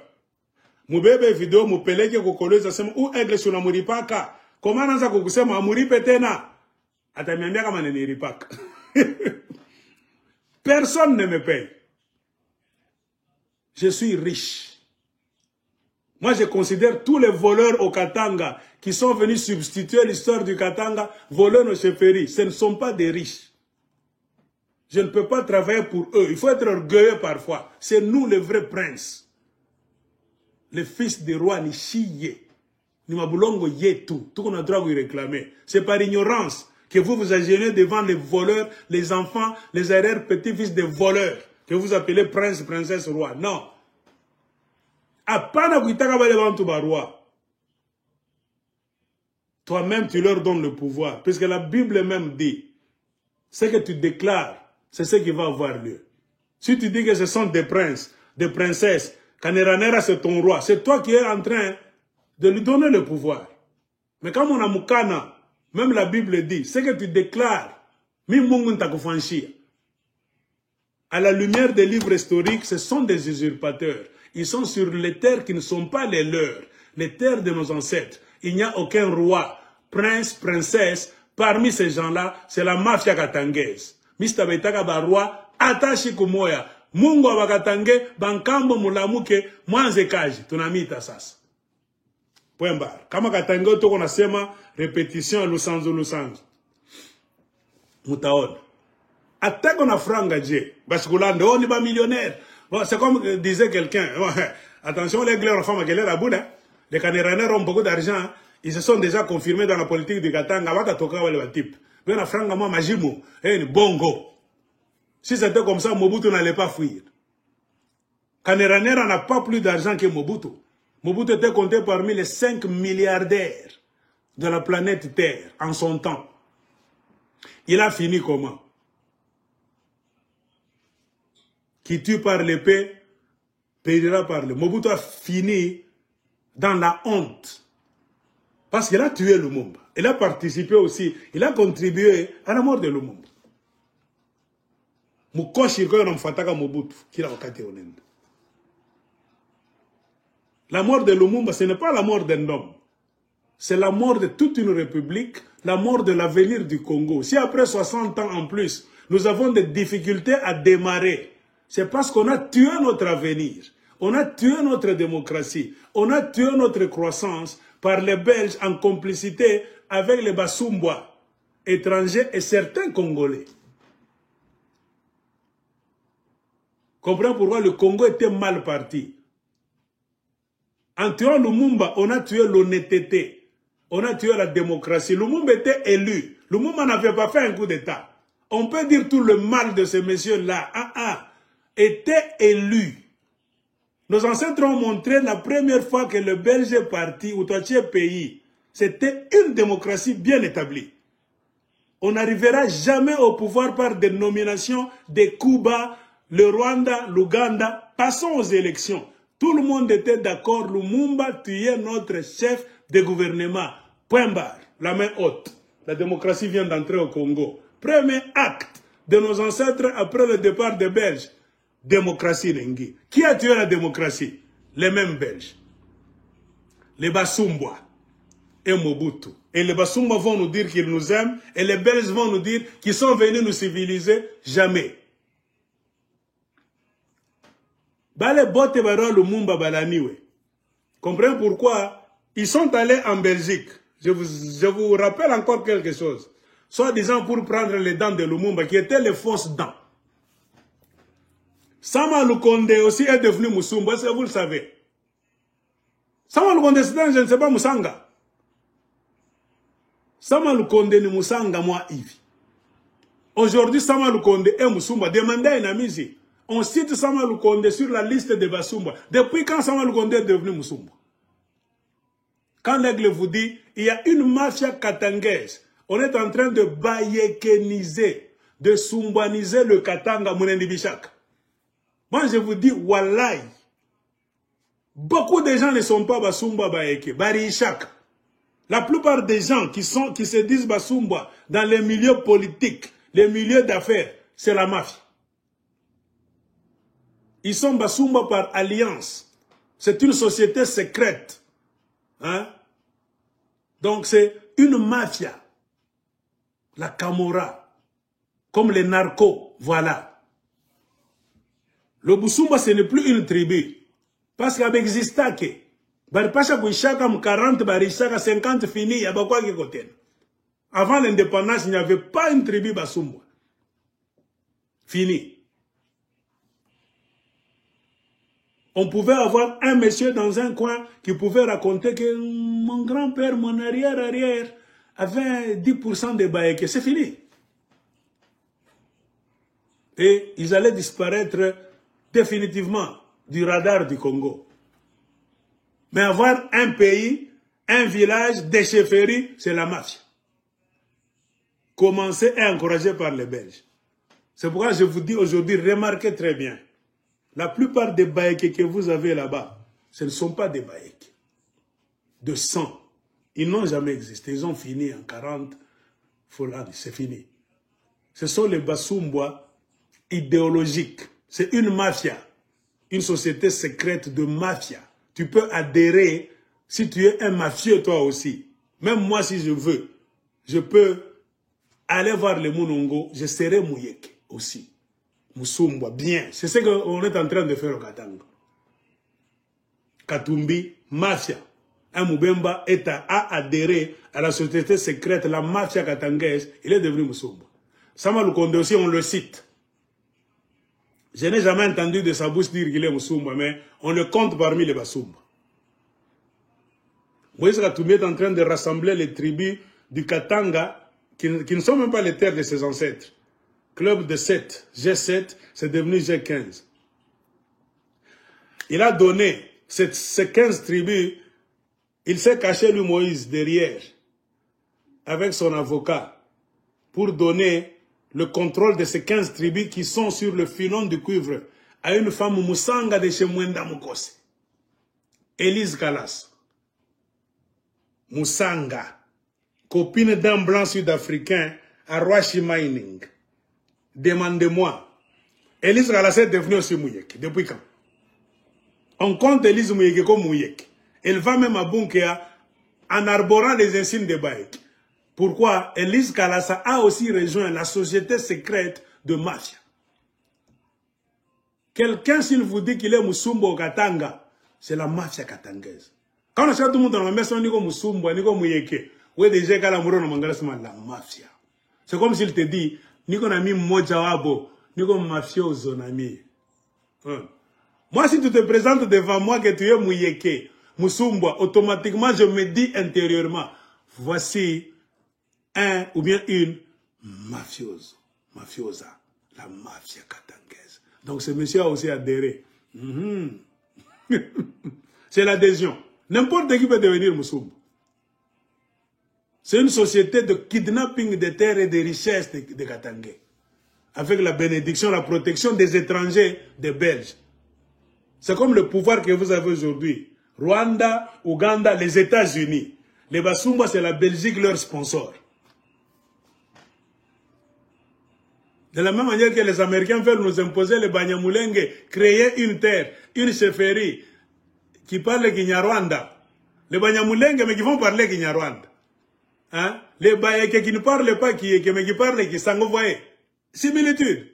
Mubebe video mupeleke kukoleza sema aigle shuna muripaka. Koma anaanza kukusema amuripe tena. Ataniambia kama niripaka. Personne ne me paye. Je suis riche. Moi, je considère tous les voleurs au Katanga qui sont venus substituer l'histoire du Katanga, voleurs aux chefferies. Ce ne sont pas des riches. Je ne peux pas travailler pour eux. Il faut être orgueilleux parfois. C'est nous les vrais princes. Les fils des rois Nishiye. Nimabulongo Yetu. Tout qu'on a droit de vous réclamer. C'est par ignorance que vous vous agenouillez devant les voleurs, les enfants, les arrière-petits-fils des voleurs. Que vous appelez prince, princesse, roi. Non. Toi-même, tu leur donnes le pouvoir. Puisque la Bible même dit, ce que tu déclares, c'est ce qui va avoir lieu. Si tu dis que ce sont des princes, des princesses, Kaniranera c'est ton roi, c'est toi qui es en train de lui donner le pouvoir. Mais comme on a Mukana, même la Bible dit, ce que tu déclares, à la lumière des livres historiques, ce sont des usurpateurs. Ils sont sur les terres qui ne sont pas les leurs, les terres de nos ancêtres. Il n'y a aucun roi, prince, princesse. Parmi ces gens-là, c'est la mafia katangaise. Mr. Betaka Barwa, Atashi Kumoya, Mungu Wakatange, Bankambo Mulamuke, Mwanze Kaji, tunamita sasa. Point barre. Kama Katange, toko nasema, répétition, Lusanzo. Mutaona. Attaque on a franga Dje. Parce que là, on n'est pas millionnaire. Bon, c'est comme disait quelqu'un. Attention, les glaires femmes qui sont là, les Kaniranais ont beaucoup d'argent. Ils se sont déjà confirmés dans la politique du Katanga. Mais la franga, moi, Majimo, bongo. Si c'était comme ça, Mobutu n'allait pas fuir. Kaniranais n'a pas plus d'argent que Mobutu. Mobutu était compté parmi les 5 milliardaires de la planète Terre en son temps. Il a fini comment? Qui tue par l'épée, payera par le. Mobutu a fini dans la honte. Parce qu'il a tué Lumumba. Il a participé aussi. Il a contribué à la mort de Lumumba. La mort de Lumumba, ce n'est pas la mort d'un homme. C'est la mort de toute une république, la mort de l'avenir du Congo. Si après 60 ans en plus, nous avons des difficultés à démarrer, c'est parce qu'on a tué notre avenir. On a tué notre démocratie. On a tué notre croissance par les Belges en complicité avec les Basumbois étrangers et certains Congolais. Comprenez pourquoi le Congo était mal parti. En tuant Lumumba, on a tué l'honnêteté. On a tué la démocratie. Lumumba était élu. Lumumba n'avait pas fait un coup d'État. On peut dire tout le mal de ces messieurs-là. Était élu. Nos ancêtres ont montré la première fois que le Belge est parti, ou Toitié pays, c'était une démocratie bien établie. On n'arrivera jamais au pouvoir par des nominations, des coups bas, le Rwanda, l'Ouganda. Passons aux élections. Tout le monde était d'accord, Lumumba tuait notre chef de gouvernement. Point barre, la main haute. La démocratie vient d'entrer au Congo. Premier acte de nos ancêtres après le départ des Belges. Démocratie Nengi. Qui a tué la démocratie? Les mêmes Belges. Les Basumbois et Mobutu. Et les Basumbois vont nous dire qu'ils nous aiment et les Belges vont nous dire qu'ils sont venus nous civiliser. Jamais. Bale bote baro Lumumba balaniwe. Comprenez pourquoi ils sont allés en Belgique. Je vous rappelle encore quelque chose. Soi-disant pour prendre les dents de Lumumba qui étaient les fausses dents. Sama Lukonde aussi est devenu Musumba, est-ce que vous le savez? Sama Lukonde, je ne sais pas Musanga. Sama Lukonde ni Musanga, moi, Yves. Aujourd'hui, Sama Lukonde est Musumba. Demandez à une amie. On cite Sama Lukonde sur la liste des Basumba. Depuis quand Sama Lukonde est devenu Musumba? Quand l'aigle vous dit, il y a une mafia katangaise. On est en train de bayekeniser, de sumbaniser le Katanga Munendi Bishak. Moi, je vous dis, wallahi, beaucoup de gens ne sont pas Basumba Bayeke, Barishak. La plupart des gens qui se disent Basumba dans les milieux politiques, les milieux d'affaires, c'est la mafia. Ils sont Basumba par alliance. C'est une société secrète. Hein? Donc c'est une mafia. La Camorra. Comme les narcos. Voilà. Le Busumba, ce n'est plus une tribu. Parce qu'avec Zistake, Baripacha Bouchaka, 40, Barishaka, 50 fini, il y a quoi qui côté. Avant l'indépendance, il n'y avait pas une tribu Basumba. Fini. On pouvait avoir un monsieur dans un coin qui pouvait raconter que mon grand-père, mon arrière-arrière, avait 10% de Baïké. C'est fini. Et ils allaient disparaître définitivement du radar du Congo. Mais avoir un pays, un village, des chefferies, c'est la mafia. Commencé et encouragé par les Belges. C'est pourquoi je vous dis aujourd'hui, remarquez très bien. La plupart des Baïké que vous avez là-bas, ce ne sont pas des Baïké. De sang. Ils n'ont jamais existé. Ils ont fini en 40. C'est fini. Ce sont les Basumbois idéologiques. C'est une mafia. Une société secrète de mafia. Tu peux adhérer si tu es un mafieux toi aussi. Même moi si je veux, je peux aller voir les Munongo, je serai Mouyeke aussi. Musumba, bien. C'est ce qu'on est en train de faire au Katanga. Katumbi, mafia. Un Moubemba a adhéré à la société secrète, la mafia katangaise. Il est devenu Musumba. Sama Lukonde aussi, on le cite. Je n'ai jamais entendu de sa bouche dire qu'il est Musumba, mais on le compte parmi les Basumba. Moïse Katumbi est en train de rassembler les tribus du Katanga qui ne sont même pas les terres de ses ancêtres. Club de 7, G7, c'est devenu G15. Il a donné ces 15 tribus, il s'est caché lui Moïse derrière, avec son avocat, pour donner le contrôle de ces 15 tribus qui sont sur le filon du cuivre à une femme Moussanga de chez Mwenda Mukose. Élise Galas. Moussanga, copine d'un blanc sud-africain à Rwashi Mining. Demandez-moi. Élise Galas est devenue aussi Mouyeke. Depuis quand? On compte Elise Mouyeke comme Mouyeke. Elle va même à Bunkea en arborant les insignes de Baïk. Pourquoi? Elise Kalassa a aussi rejoint la société secrète de mafia. Quelqu'un, s'il vous dit qu'il est Musumba au Katanga, c'est la mafia katangaise. Quand on achète tout le monde dans la maison, on dit que Musumba, on dit que Mouyeke. Oui, déjà, quand on a la mafia. C'est comme s'il te dit, ni qu'on a mis Mojawabo, ni qu'on mafioso, nami. Moi, si tu te présentes devant moi que tu es Mouyeke, Musumba, automatiquement, je me dis intérieurement, voici un ou bien une mafiosa, la mafia katangaise. Donc ce monsieur a aussi adhéré. C'est l'adhésion. N'importe qui peut devenir Musumba. C'est une société de kidnapping des terres et des richesses de Katangé. Avec la bénédiction, la protection des étrangers, des Belges. C'est comme le pouvoir que vous avez aujourd'hui. Rwanda, Ouganda, les États-Unis. Les Basumba, c'est la Belgique, leur sponsor. De la même manière que les Américains veulent nous imposer les Banyamulenge, créer une terre, une chefferie qui parle Kinyarwanda. Les Banyamulenge, mais qui vont parler Kinyarwanda. Hein? Les Bayeke qui ne parlent pas Kiyeke, mais qui parlent Kisango, vous voyez. Similitude.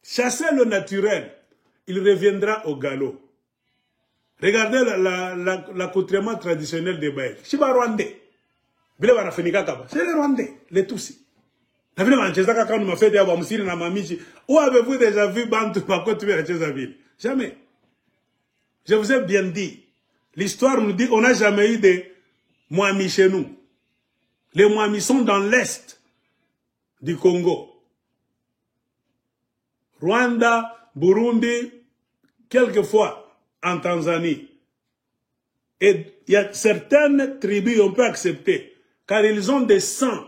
Chasser le naturel, il reviendra au galop. Regardez l'accoutrement traditionnel des Bayeks. Chiba Rwandais. C'est les Rwandais, les Tutsis. Où avez-vous déjà vu Bantu Jamais. Je vous ai bien dit. L'histoire nous dit qu'on n'a jamais eu de Mwami chez nous. Les Mwami sont dans l'est du Congo. Rwanda, Burundi, quelquefois en Tanzanie. Et il y a certaines tribus on peut accepter, car ils ont des sangs,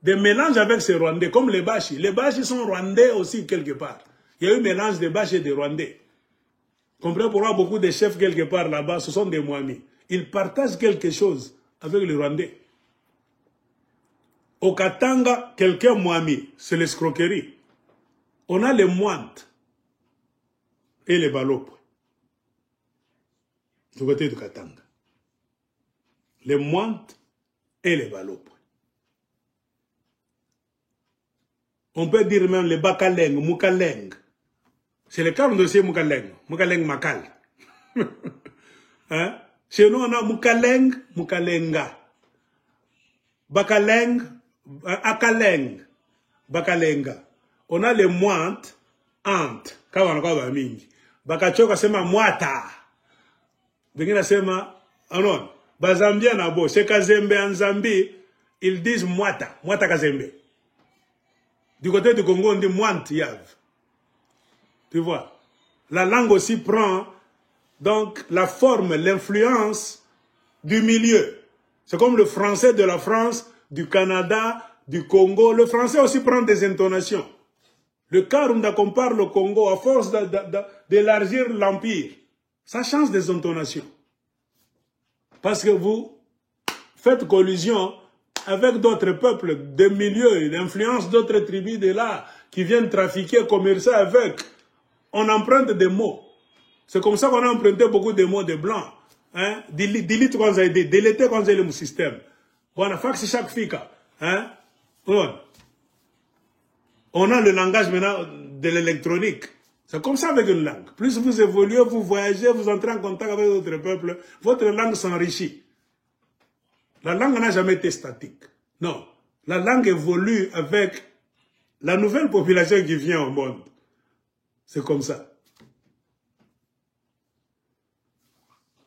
des mélanges avec ces Rwandais, comme les Bashi. Les Bashi sont Rwandais aussi quelque part. Il y a eu un mélange des Bashi et des Rwandais. Comprenez pourquoi beaucoup de chefs quelque part là-bas, ce sont des Mwami. Ils partagent quelque chose avec les Rwandais. Au Katanga, quelqu'un Mwami, c'est l'escroquerie. On a les Mwantes et les Balopes. Du côté du Katanga. Les Mwantes et les Balopes. On peut dire même les Bakaleng, Mukaleng. C'est le cas de dossier Mukaleng. Mukaleng Makal. Hein? Chez nous, on a Mukaleng, Mukalenga. Bakaleng, Akaleng, Bakalenga. On a les Mwantes, Ant. Kawanaka mingi. Bakachoka sema Mwata. Bengina sema, anon. Bazambia nabo, c'est Kazembe en Zambie, ils disent Mwata. Mwata Kazembe. Du côté du Congo, on dit Mwant Yav. Tu vois, la langue aussi prend donc la forme, l'influence du milieu. C'est comme le français de la France, du Canada, du Congo. Le français aussi prend des intonations. Le Karunda qu'on parle au Congo, à force d'élargir l'empire, ça change des intonations. Parce que vous faites collusion avec d'autres peuples, des milieux, l'influence d'autres tribus de là, qui viennent trafiquer, commercer avec. On emprunte des mots. C'est comme ça qu'on a emprunté beaucoup de mots de blancs. Hein? Delete quand ça a été, délété quand c'est le système. On a fait chaque fika. Hein? On a le langage maintenant de l'électronique. C'est comme ça avec une langue. Plus vous évoluez, vous voyagez, vous entrez en contact avec d'autres peuples, votre langue s'enrichit. La langue n'a jamais été statique. Non. La langue évolue avec la nouvelle population qui vient au monde. C'est comme ça.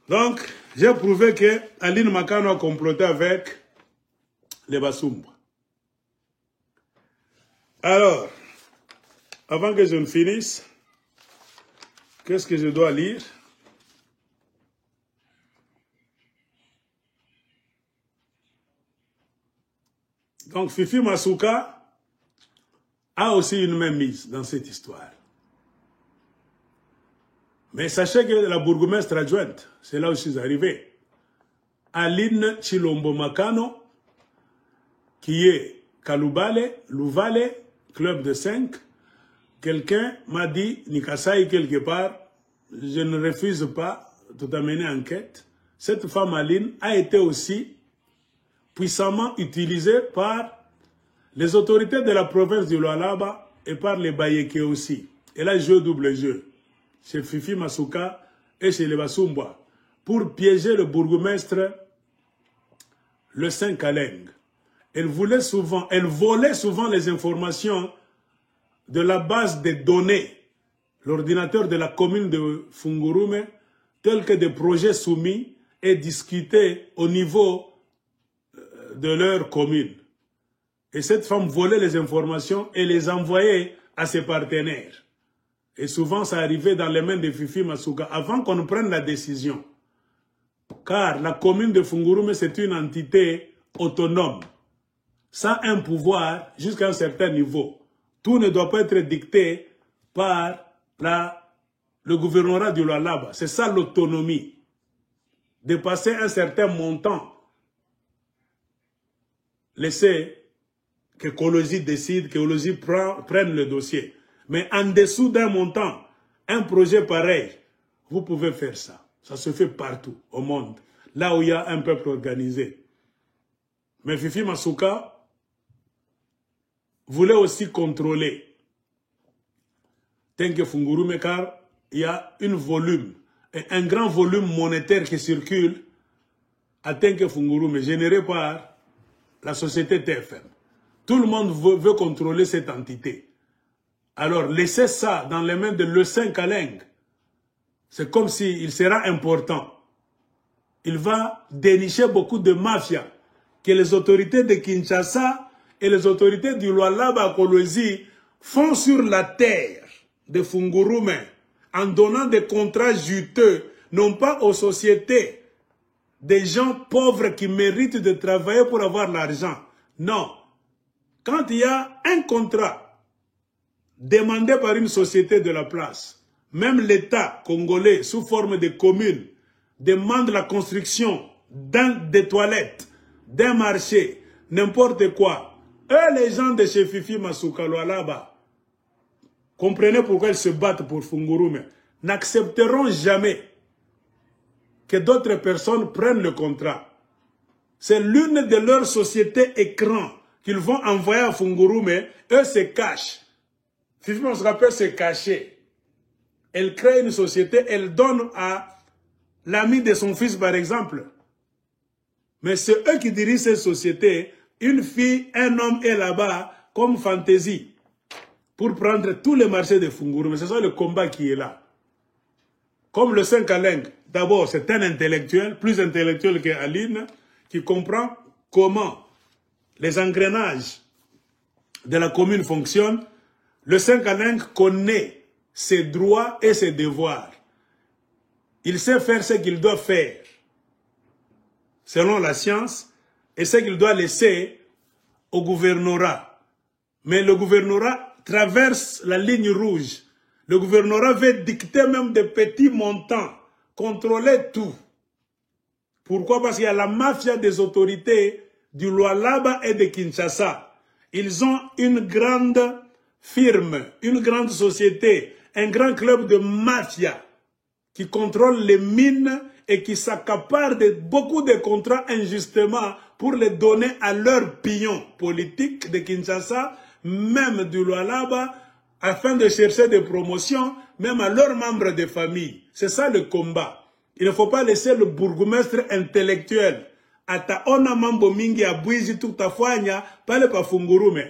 Donc, j'ai prouvé que Aline Makano a comploté avec les Basumba. Alors, avant que je ne finisse, qu'est-ce que je dois lire? Donc, Fifi Masuka a aussi une main mise dans cette histoire. Mais sachez que la bourgmestre adjointe, c'est là où je suis arrivé, Aline Chilombo Makano, qui est Kalubale, Louvale, club de 5, quelqu'un m'a dit, Nikasai quelque part, je ne refuse pas de t'amener en quête. Cette femme Aline a été aussi puissamment utilisée par les autorités de la province du Lualaba et par les Bayeke aussi. Elle a joué double jeu, chez Fifi Masuka et chez les Basumba, pour piéger le bourgmestre, le Saint-Kaleng. Elle volait souvent les informations de la base des données, l'ordinateur de la commune de Fungurume, tels que des projets soumis et discutés au niveau de leur commune. Et cette femme volait les informations et les envoyait à ses partenaires. Et souvent, ça arrivait dans les mains de Fifi Masuka avant qu'on prenne la décision. Car la commune de Fungurume, c'est une entité autonome, sans un pouvoir jusqu'à un certain niveau. Tout ne doit pas être dicté par le gouvernorat du Lualaba. C'est ça l'autonomie. Dépasser un certain montant. Laisser que Kolosi décide, que Kolosi prenne le dossier. Mais en dessous d'un montant, un projet pareil, vous pouvez faire ça. Ça se fait partout au monde. Là où il y a un peuple organisé. Mais Fifi Masuka voulait aussi contrôler Tenke Fungurume, car il y a un grand volume monétaire qui circule à Tenke Fungurume, généré par la société TFM. Tout le monde veut contrôler cette entité. Alors, laisser ça dans les mains de Le Saint-Kaleng, c'est comme s'il sera important. Il va dénicher beaucoup de mafias que les autorités de Kinshasa et les autorités du Lualaba à Kolosi font sur la terre de Fungurume en donnant des contrats juteux, non pas aux sociétés, des gens pauvres qui méritent de travailler pour avoir l'argent. Non. Quand il y a un contrat demandé par une société de la place, même l'État congolais, sous forme de communes, demande la construction des toilettes, d'un marché, n'importe quoi. Eux, les gens de chez Fifi Masuka là-bas, comprenez pourquoi ils se battent pour Fungurume, n'accepteront jamais que d'autres personnes prennent le contrat. C'est l'une de leurs sociétés écrans qu'ils vont envoyer à Fungurume, eux se cachent. Fifi Masuka peut se cacher. Elle crée une société, elle donne à l'ami de son fils par exemple. Mais c'est eux qui dirigent cette société. Une fille, un homme est là-bas comme fantaisie pour prendre tous les marchés de Fungurume. C'est ça le combat qui est là. Comme le Saint-Kaleng, d'abord c'est un intellectuel, plus intellectuel qu'Aline, qui comprend comment les engrenages de la commune fonctionnent. Le Saint-Kaleng connaît ses droits et ses devoirs. Il sait faire ce qu'il doit faire selon la science et ce qu'il doit laisser au gouvernorat. Mais le gouvernorat traverse la ligne rouge. Le gouvernorat veut dicter même des petits montants, contrôler tout. Pourquoi? Parce qu'il y a la mafia des autorités du Lualaba et de Kinshasa. Ils ont une grande firme, une grande société, un grand club de mafia qui contrôle les mines et qui s'accapare de beaucoup de contrats injustement pour les donner à leurs pions politiques de Kinshasa, même du Lualaba, afin de chercher des promotions, même à leurs membres de famille. C'est ça le combat. Il ne faut pas laisser le bourgmestre intellectuel. Ata ona mambo mingi abwizi tutafanya pale pa Fungurume.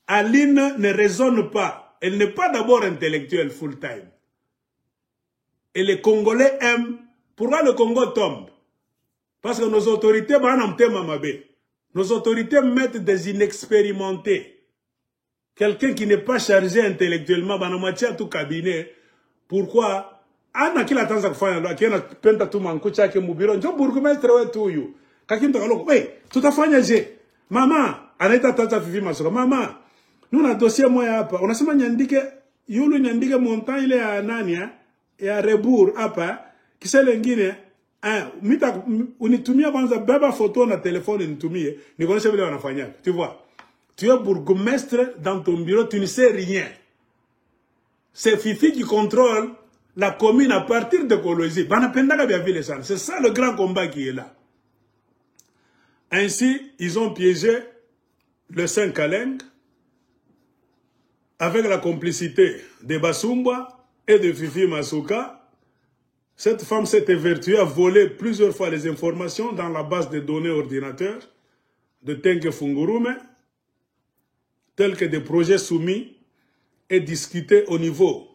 Aline ne raisonne pas. Elle n'est pas d'abord intellectuelle full-time. Et les Congolais aiment. Pourquoi le Congo tombe? Parce que nos autorités, nos autorités mettent des inexpérimentés. Quelqu'un qui n'est pas chargé intellectuellement, tout cabinet. Pourquoi? Ana kila tanza kufanya akiona penda tu mankucha yake mubiro njo burgomestre wetu huyu kakimta kaloko tutafanya je mama anaita tata Fifi Masuka mama nuna dossier moja hapa unasema nyandike yulu nyandike montant ile ya nani ya rebour hapa kisha lengine unitumia kwanza beba photo na telefone nitumie nikuonesha vile wanafanya tu vois Tu es bourgmestre dans ton bureau, tu ne sais rien. C'est Fifi qui contrôle la commune à partir de Kolosi. C'est ça le grand combat qui est là. Ainsi, ils ont piégé le Saint-Kaleng avec la complicité de Basumba et de Fifi Masuka. Cette femme s'est évertuée à voler plusieurs fois les informations dans la base de données ordinateur de Tenke Fungurume, tels que des projets soumis et discutés au niveau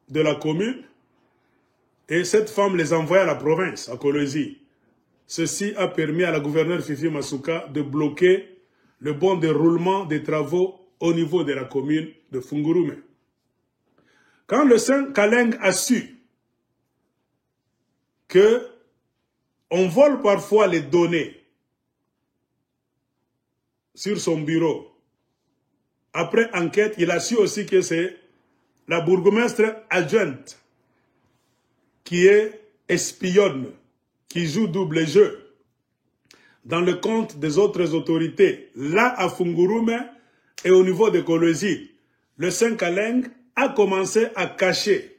de la commune. Et cette femme les envoie à la province, à Kolosi. Ceci a permis à la gouverneure Fifi Masuka de bloquer le bon déroulement des travaux au niveau de la commune de Fungurume. Quand le Saint-Kaleng a su que on vole parfois les données sur son bureau, après enquête, il a su aussi que c'est la bourgmestre adjointe qui est espionne, qui joue double jeu dans le compte des autres autorités, là à Fungurume et au niveau de Kolosi. Le Saint-Kaleng a commencé à cacher,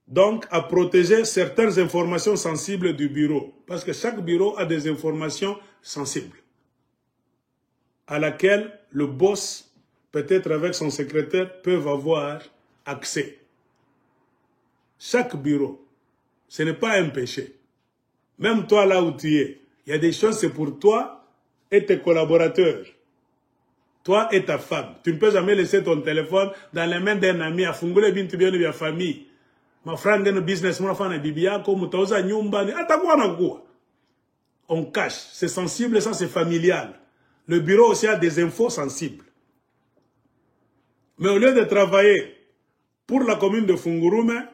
donc à protéger certaines informations sensibles du bureau, parce que chaque bureau a des informations sensibles, à laquelle le boss, peut-être avec son secrétaire, peuvent avoir accès. Chaque bureau, ce n'est pas un péché. Même toi là où tu es, il y a des choses, c'est pour toi et tes collaborateurs. Toi et ta femme. Tu ne peux jamais laisser ton téléphone dans les mains d'un ami à Fungule bintu bien de la famille. Ma frère de business, mon enfant de bibia, comme tu as nyumba, on cache. C'est sensible, ça c'est familial. Le bureau aussi a des infos sensibles. Mais au lieu de travailler pour la commune de Fungurume,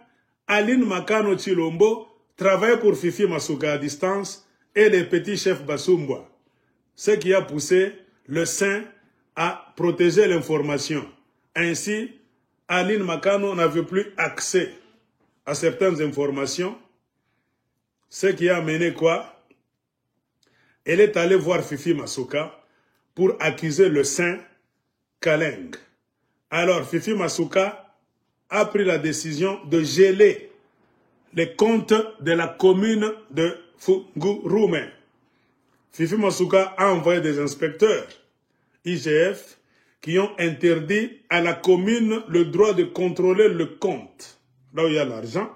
Aline Makano Chilombo travaille pour Fifi Masuka à distance et les petits chefs Basumba. Ce qui a poussé le Saint à protéger l'information. Ainsi, Aline Makano n'avait plus accès à certaines informations. Ce qui a amené quoi? Elle est allée voir Fifi Masuka pour accuser le Saint-Kaleng. Alors, Fifi Masuka a pris la décision de geler les comptes de la commune de Fungurume. Fifi Masuka a envoyé des inspecteurs IGF qui ont interdit à la commune le droit de contrôler le compte, là où il y a l'argent,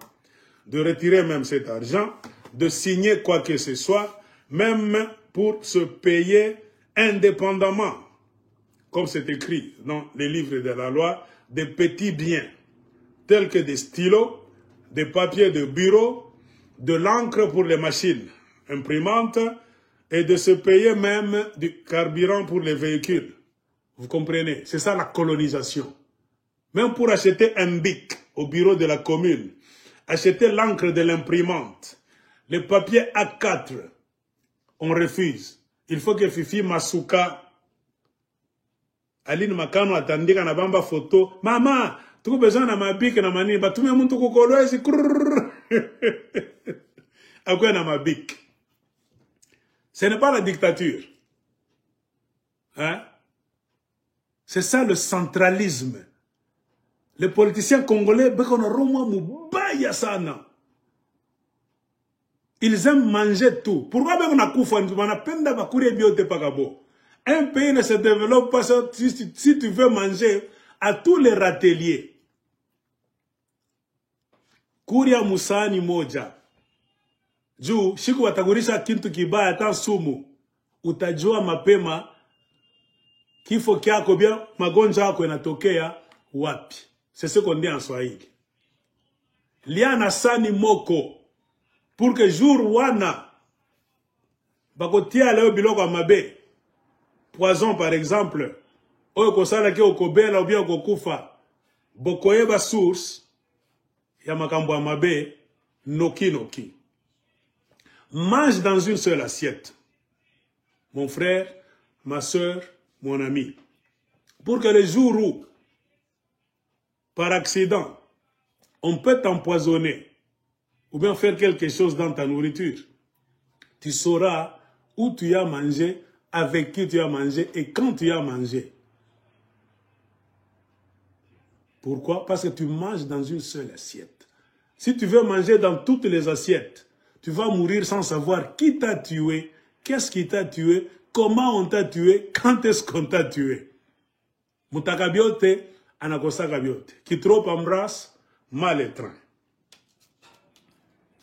de retirer même cet argent, de signer quoi que ce soit, même pour se payer indépendamment, comme c'est écrit dans les livres de la loi, des petits biens, tels que des stylos, des papiers de bureau, de l'encre pour les machines imprimantes, et de se payer même du carburant pour les véhicules. Vous comprenez? C'est ça la colonisation. Même pour acheter un bic au bureau de la commune, acheter l'encre de l'imprimante, les papiers A4, on refuse. Il faut que Fifi Masuka, Aline Makano attendait qu'on a bamba photo. Maman, tu as besoin de ma bic na mani, ba tu me montres que kolo c'est crrr. À quoi na ma bic? Ce n'est pas la dictature. Hein? C'est ça le centralisme. Les politiciens congolais, ils aiment manger tout. Pourquoi un pays ne se développe pas si tu veux manger à tous les râteliers. Kuria musani moja. Juu, shiku watagurisha kintu kibaya hata sumu. Utajua mapema kifo kyako bia magonjwa yako yanatokea wapi. C'est ce qu'on dit en Swahili. Liana sani moko. Pour que jour wana bakotia leo biloko mabe. Poison par exemple. Oyo kosala ke okobela ou bien okokufa. Bokoyeba source ya makambo mabe noki noki. Mange dans une seule assiette. Mon frère, ma soeur, mon ami. Pour que le jour où, par accident, on peut t'empoisonner ou bien faire quelque chose dans ta nourriture, tu sauras où tu as mangé avec qui tu as mangé et quand tu as mangé. Pourquoi? Parce que tu manges dans une seule assiette. Si tu veux manger dans toutes les assiettes, tu vas mourir sans savoir qui t'a tué, qu'est-ce qui t'a tué, comment on t'a tué, quand est-ce qu'on t'a tué. Mutakabiote, anakosakabiote. Qui trop embrasse, mal étreint.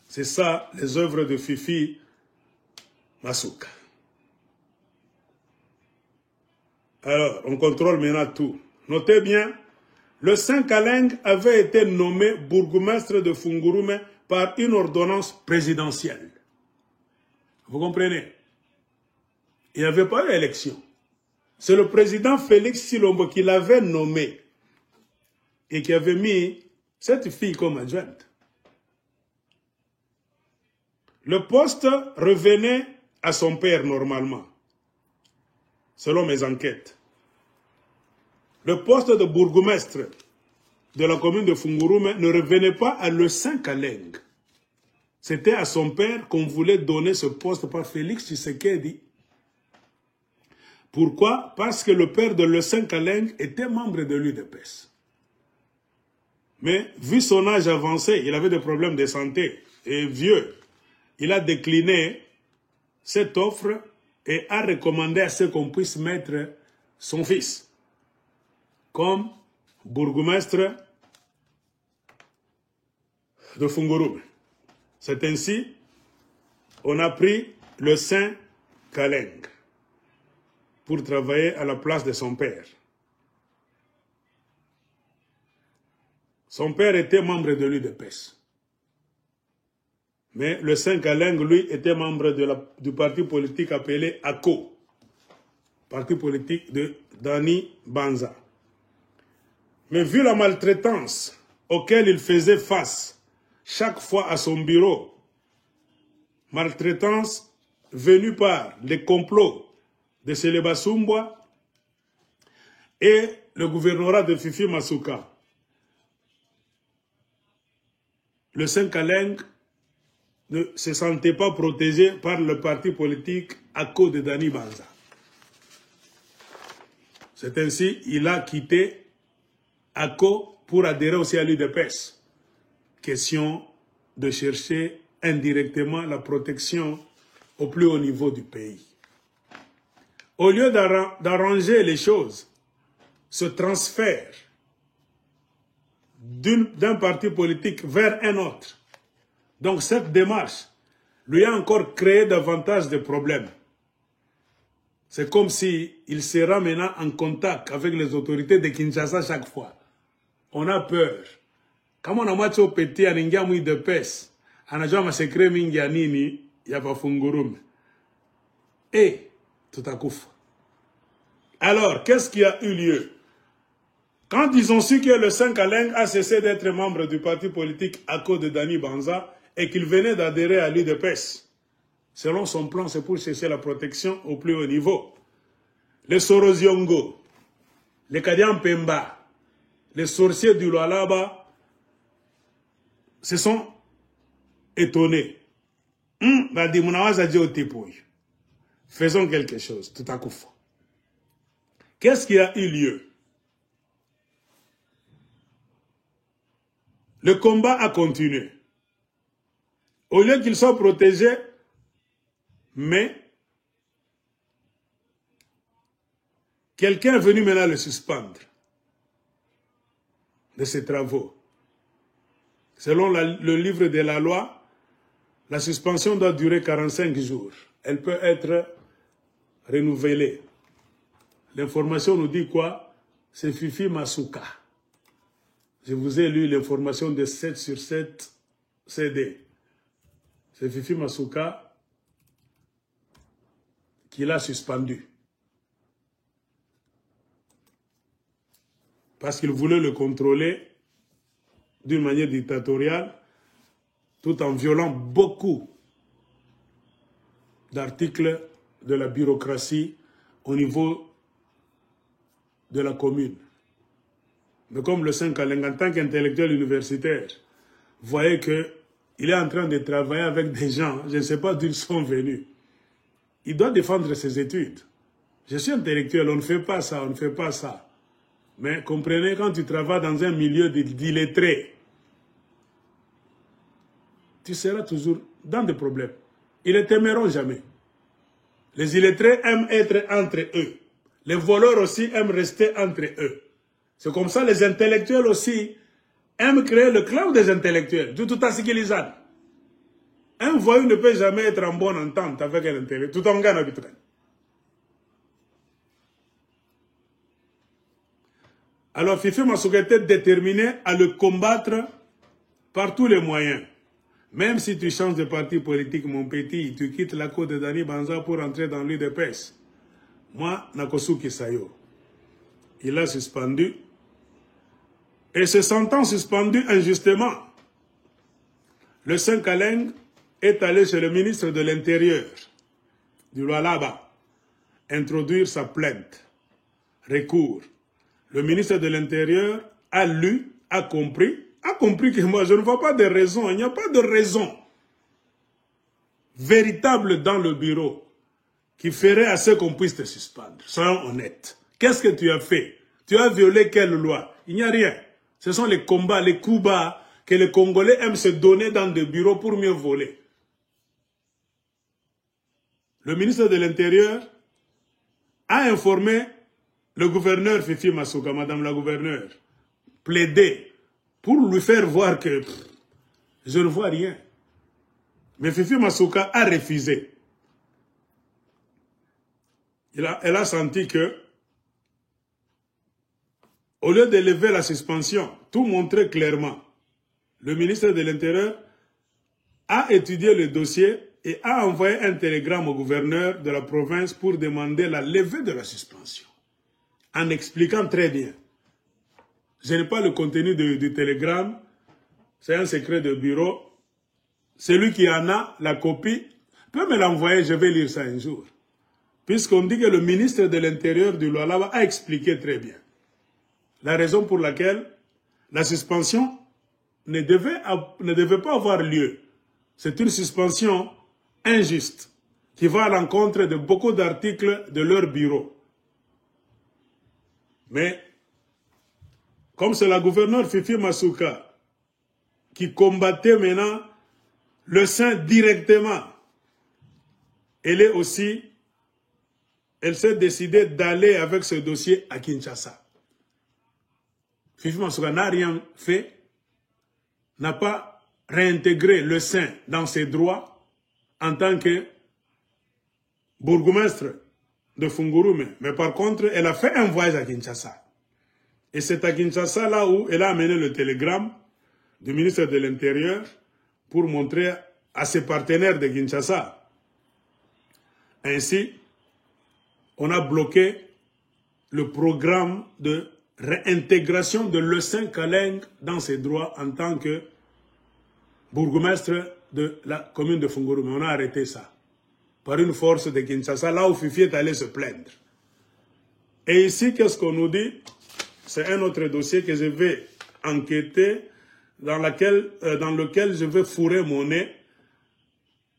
C'est ça, les œuvres de Fifi Masuka. Alors, on contrôle maintenant tout. Notez bien, le Saint Kaleng avait été nommé bourgmestre de Fungurume par une ordonnance présidentielle. Vous comprenez? Il n'y avait pas eu d'élection. C'est le président Félix Silombo qui l'avait nommé et qui avait mis cette fille comme adjointe. Le poste revenait à son père normalement, selon mes enquêtes. Le poste de bourgmestre de la commune de Fungurume ne revenait pas à le Saint Kaleng. C'était à son père qu'on voulait donner ce poste par Félix Tshisekedi. Pourquoi? Parce que le père de le Saint Kaleng était membre de l'UDPS. Mais vu son âge avancé, il avait des problèmes de santé et vieux. Il a décliné cette offre et a recommandé à ce qu'on puisse mettre son fils comme bourgmestre de Fungurume. C'est ainsi qu'on a pris le Saint Kaleng pour travailler à la place de son père. Son père était membre de l'UDPS. Mais le Saint Kaleng, lui, était membre du parti politique appelé ACO, parti politique de Dani Banza. Mais vu la maltraitance auquel il faisait face chaque fois à son bureau, maltraitance venue par les complots de Seleba Sumbwa et le gouvernorat de Fifi Masuka, le Saint Kaleng ne se sentait pas protégé par le parti politique ACO de Dani Banza. C'est ainsi qu'il a quitté ACO pour adhérer aussi à l'UDPS. Question de chercher indirectement la protection au plus haut niveau du pays. Au lieu d'arranger les choses, ce transfert d'un parti politique vers un autre, donc cette démarche lui a encore créé davantage de problèmes. C'est comme s'il sera maintenant en contact avec les autorités de Kinshasa chaque fois. On a peur. Comme on a matché au petit, on a mis de pes. On a joué à secret mingi anini, il y a pas Fungurume. Et, tout à coup. Alors, qu'est-ce qui a eu lieu? Quand ils ont su que le Saint Kaleng a cessé d'être membre du parti politique ACO de Dani Banza et qu'il venait d'adhérer à l'UDPS, selon son plan, c'est pour chercher la protection au plus haut niveau. Les Soroziongo, les Kadian Pemba, les sorciers du Lualaba se sont étonnés. Faisons quelque chose, tout à coup. Qu'est-ce qui a eu lieu? Le combat a continué. Au lieu qu'ils soient protégés, mais quelqu'un est venu maintenant le suspendre de ses travaux. Selon le livre de la loi, la suspension doit durer 45 jours. Elle peut être renouvelée. L'information nous dit quoi? C'est Fifi Masuka. Je vous ai lu l'information de 7 sur 7 CD. C'est Fifi Masuka qui l'a suspendu. Parce qu'il voulait le contrôler d'une manière dictatoriale, tout en violant beaucoup d'articles de la bureaucratie au niveau de la commune. Mais comme le Saint Kaleng, en tant qu'intellectuel universitaire, voyait qu'il est en train de travailler avec des gens, je ne sais pas d'où ils sont venus. Il doit défendre ses études. Je suis intellectuel, on ne fait pas ça, on ne fait pas ça. Mais comprenez, quand tu travailles dans un milieu d'illettrés, tu seras toujours dans des problèmes. Ils ne t'aimeront jamais. Les illettrés aiment être entre eux. Les voleurs aussi aiment rester entre eux. C'est comme ça les intellectuels aussi aiment créer le clan des intellectuels. Tout à ce qu'ils ont. Un voyou ne peut jamais être en bonne entente avec un intellectuel. Tout en gagne habituel. Alors Fifi Masuka était déterminé à le combattre par tous les moyens. Même si tu changes de parti politique, mon petit, tu quittes la côte de Dani Banza pour entrer dans l'UDPS. Moi, Nakosuki Sayo, il a suspendu. Et se sentant suspendu injustement, le Saint-Kaleng est allé chez le ministre de l'Intérieur, du Lualaba, introduire sa plainte, recours. Le ministre de l'Intérieur a lu, a compris que moi, je ne vois pas de raison, il n'y a pas de raison véritable dans le bureau qui ferait à ce qu'on puisse te suspendre. Soyons honnêtes. Qu'est-ce que tu as fait? Tu as violé quelle loi? Il n'y a rien. Ce sont les combats, les coups bas que les Congolais aiment se donner dans des bureaux pour mieux voler. Le ministre de l'Intérieur a informé le gouverneur Fifi Masuka, madame la gouverneure, plaidé pour lui faire voir que je ne vois rien. Mais Fifi Masuka a refusé. Elle a senti que, au lieu d'élever la suspension, tout montrait clairement. Le ministre de l'Intérieur a étudié le dossier et a envoyé un télégramme au gouverneur de la province pour demander la levée de la suspension. En expliquant très bien. Je n'ai pas le contenu du télégramme, c'est un secret de bureau. Celui qui en a la copie peut me l'envoyer, je vais lire ça un jour. Puisqu'on dit que le ministre de l'Intérieur du Lualaba a expliqué très bien la raison pour laquelle la suspension ne devait pas avoir lieu. C'est une suspension injuste qui va à l'encontre de beaucoup d'articles de leur bureau. Mais, comme c'est la gouverneure Fifi Masuka qui combattait maintenant le sein directement, elle s'est décidée d'aller avec ce dossier à Kinshasa. Fifi Masuka n'a rien fait, n'a pas réintégré le sein dans ses droits en tant que bourgmestre de Fungurume. Mais par contre, elle a fait un voyage à Kinshasa. Et c'est à Kinshasa là où elle a amené le télégramme du ministre de l'Intérieur pour montrer à ses partenaires de Kinshasa. Ainsi, on a bloqué le programme de réintégration de Le Saint-Kaleng dans ses droits en tant que bourgmestre de la commune de Fungurume. On a arrêté ça par une force de Kinshasa, là où Fifi est allé se plaindre. Et ici, qu'est-ce qu'on nous dit? C'est un autre dossier que je vais enquêter, dans lequel je vais fourrer mon nez.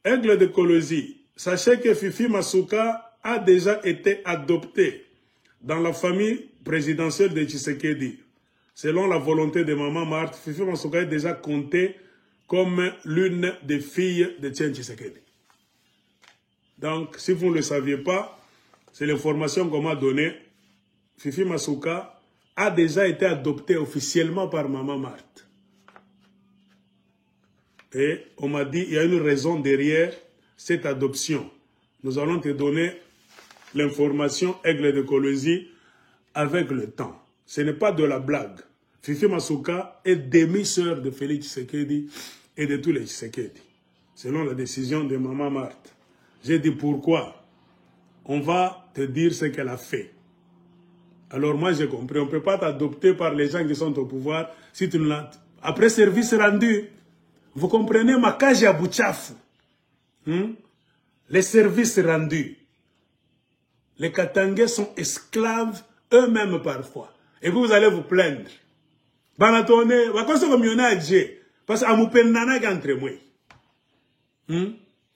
Aigle de Kolosi. Sachez que Fifi Masuka a déjà été adopté dans la famille présidentielle de Tshisekedi. Selon la volonté de Maman Marthe, Fifi Masuka est déjà compté comme l'une des filles de Tien Tshisekedi. Donc, si vous ne le saviez pas, c'est l'information qu'on m'a donnée. Fifi Masuka a déjà été adopté officiellement par Maman Marthe. Et on m'a dit, il y a une raison derrière cette adoption. Nous allons te donner l'information Aigle de Kolosi avec le temps. Ce n'est pas de la blague. Fifi Masuka est demi-sœur de Félix Tshisekedi et de tous les Tshisekedi, selon la décision de Maman Marthe. J'ai dit pourquoi. On va te dire ce qu'elle a fait. Alors moi j'ai compris, on ne peut pas t'adopter par les gens qui sont au pouvoir si tu ne l'as... Après service rendu, vous comprenez, Makaji à Bouchafu. Les services rendus. Les Katangais sont esclaves eux-mêmes parfois. Et vous allez vous plaindre. Parce que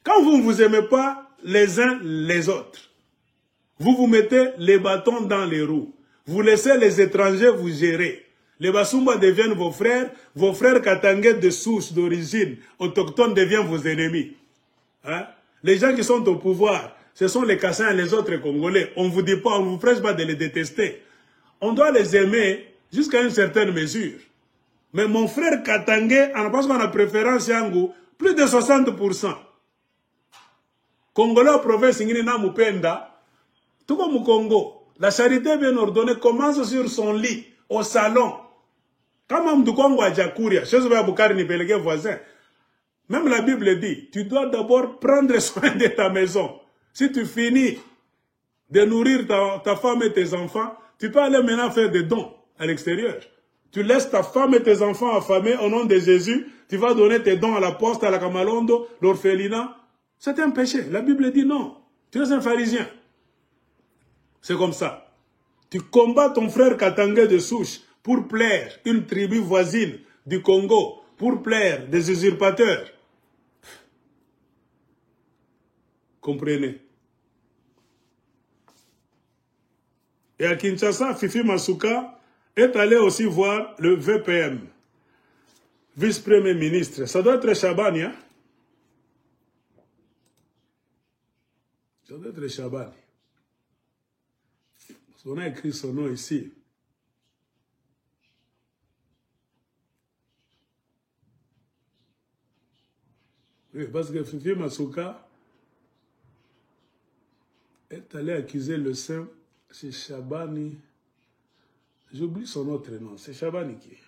quand vous ne vous aimez pas les uns les autres, Vous vous mettez les bâtons dans les roues. Vous laissez les étrangers vous gérer. Les Basumba deviennent vos frères Katangais de souche, d'origine, autochtones deviennent vos ennemis. Hein? Les gens qui sont au pouvoir, ce sont les Kassans et les autres Congolais. On ne vous dit pas, on ne vous presse pas de les détester. On doit les aimer jusqu'à une certaine mesure. Mais mon frère Katangais, parce qu'on a préférence Yango, plus de 60%. Congolais au province, tout comme au Congo, la charité bien ordonnée commence sur son lit, au salon. Comme du Congo à Djakouria, voisin. Même la Bible dit, tu dois d'abord prendre soin de ta maison. Si tu finis de nourrir ta femme et tes enfants, tu peux aller maintenant faire des dons à l'extérieur. Tu laisses ta femme et tes enfants affamés au nom de Jésus, tu vas donner tes dons à la poste, à la Kamalondo, l'orphelinat. C'est un péché. La Bible dit non. Tu es un pharisien. C'est comme ça. Tu combats ton frère Katangais de souche pour plaire une tribu voisine du Congo, pour plaire des usurpateurs. Comprenez. Et à Kinshasa, Fifi Masuka est allé aussi voir le VPM, vice-premier ministre. Ça doit être Chabani, hein? Ça doit être Chabani. On a écrit son nom ici. Oui, parce que Fifi Masuka est allé accuser le saint, c'est Chabani. J'oublie son autre nom, c'est Chabani qui est.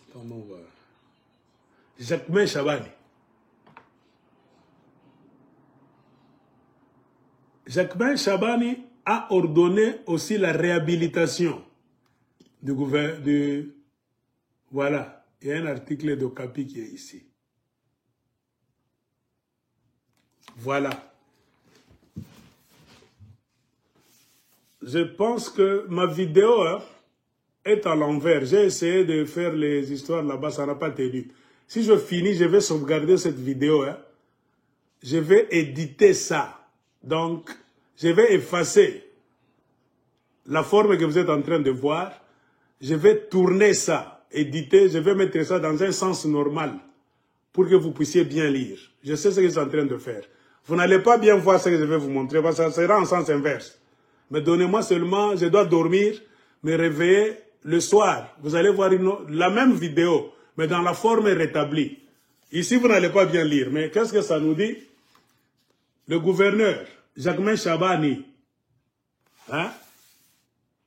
Attends, on va. Jacquemain Chabani. Jacquemain Chabani a ordonné aussi la réhabilitation du gouvernement. Voilà, il y a un article de Capi qui est ici. Voilà. Je pense que ma vidéo est à l'envers. J'ai essayé de faire les histoires là-bas, ça n'a pas tenu. Si je finis, je vais sauvegarder cette vidéo. Je vais éditer ça. Donc, je vais effacer la forme que vous êtes en train de voir. Je vais tourner ça, éditer, je vais mettre ça dans un sens normal pour que vous puissiez bien lire. Je sais ce que je suis en train de faire. Vous n'allez pas bien voir ce que je vais vous montrer parce que ça sera en sens inverse. Mais donnez-moi seulement, je dois dormir, me réveiller le soir. Vous allez voir la même vidéo, mais dans la forme rétablie. Ici, vous n'allez pas bien lire. Mais qu'est-ce que ça nous dit? Le gouverneur, Jacquemain Chabani,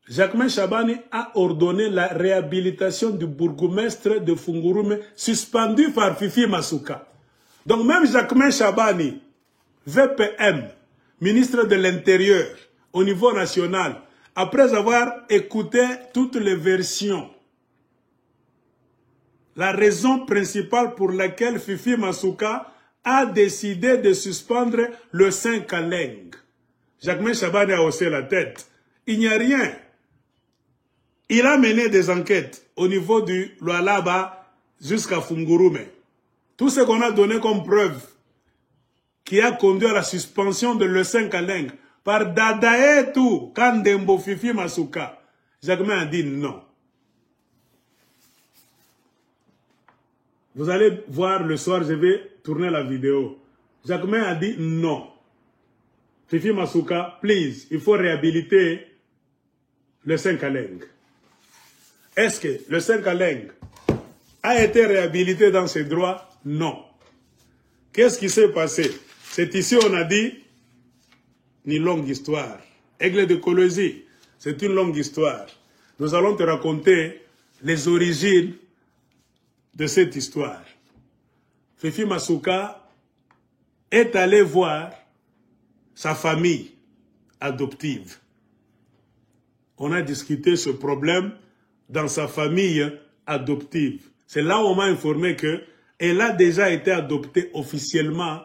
Jacquemain Chabani a ordonné la réhabilitation du bourgmestre de Fungurume suspendu par Fifi Masuka. Donc même Jacquemain Chabani, VPM, ministre de l'Intérieur au niveau national, après avoir écouté toutes les versions, la raison principale pour laquelle Fifi Masuka a décidé de suspendre le Saint Kaleng. Jacquemain Chabani a haussé la tête. Il n'y a rien. Il a mené des enquêtes au niveau du Lualaba jusqu'à Fungurume. Tout ce qu'on a donné comme preuve qui a conduit à la suspension de le Saint Kaleng par Dadaetu Kandembo Fifi Masuka. Jacquemain a dit non. Vous allez voir le soir, je vais tourner la vidéo. Jacquemain a dit non. Fifi Masuka, please, il faut réhabiliter le Saint Kaleng. Est-ce que le Saint Kaleng a été réhabilité dans ses droits? Non. Qu'est-ce qui s'est passé? C'est ici on a dit une longue histoire. Aigle de Colosie, c'est une longue histoire. Nous allons te raconter les origines de cette histoire. Fifi Masuka est allé voir sa famille adoptive. On a discuté ce problème dans sa famille adoptive. C'est là où on m'a informé qu'elle a déjà été adoptée officiellement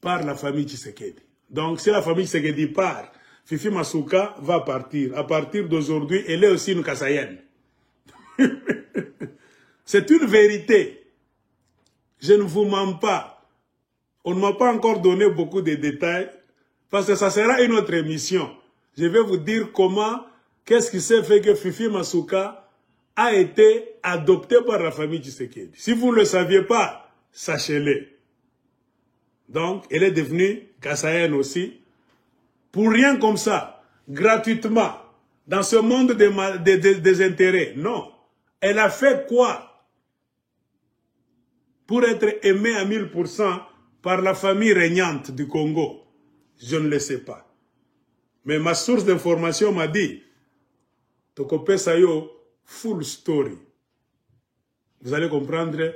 par la famille Tshisekedi. Donc si la famille Tshisekedi part, Fifi Masuka va partir. À partir d'aujourd'hui, elle est aussi une Kassaïenne. C'est une vérité. Je ne vous mens pas. On ne m'a pas encore donné beaucoup de détails, parce que ça sera une autre émission. Je vais vous dire comment, qu'est-ce qui s'est fait que Fifi Masuka a été adopté par la famille Tshisekedi. Si vous ne le saviez pas, sachez-le. Donc, elle est devenue Kassaïenne aussi. Pour rien comme ça, gratuitement, dans ce monde des intérêts. Non. Elle a fait quoi pour être aimée à 1000% par la famille régnante du Congo? Je ne le sais pas. Mais ma source d'information m'a dit, Tokope Sayo, full story. Vous allez comprendre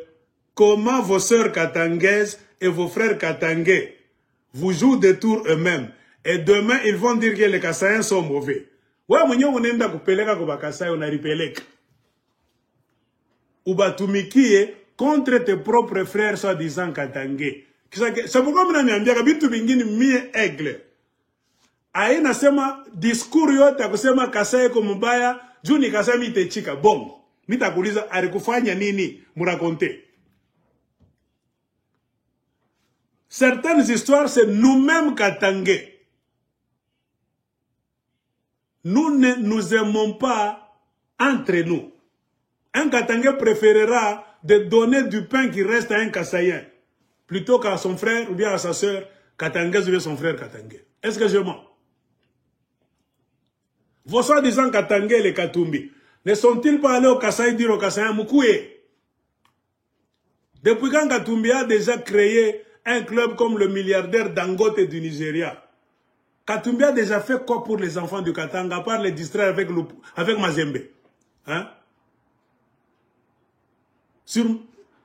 comment vos sœurs katangaises et vos frères katangais vous jouent des tours eux-mêmes. Et demain, ils vont dire que les Kassaïens sont mauvais. Ouais, on est dans le Kassaï, on a ripelek. Ou batumikie contre tes propres frères soi-disant katangais. C'est pourquoi je me dis que bitu bingini mie aigle. Aye nasema discours yote akusema Kasai ko mbaya, juu ni Kasai mitechika bongo. Nitakuuliza alikufanya nini murakonte. Certaines histoires c'est nous-mêmes Katangais. Nous ne nous aimons pas entre nous. Un Katangais préférera de donner du pain qui reste à un Kassaïen plutôt qu'à son frère ou bien à sa sœur Katangaise ou bien son frère Katangais. Est-ce que je mens? Vos soi-disant Katangais et les Katumbi ne sont-ils pas allés au Kasaï dire au Kassaïen Moukoué? Depuis quand Katumbi a déjà créé un club comme le milliardaire Dangote du Nigeria? Katumbi a déjà fait quoi pour les enfants du Katanga, à part les distraire avec Mazembe? Hein?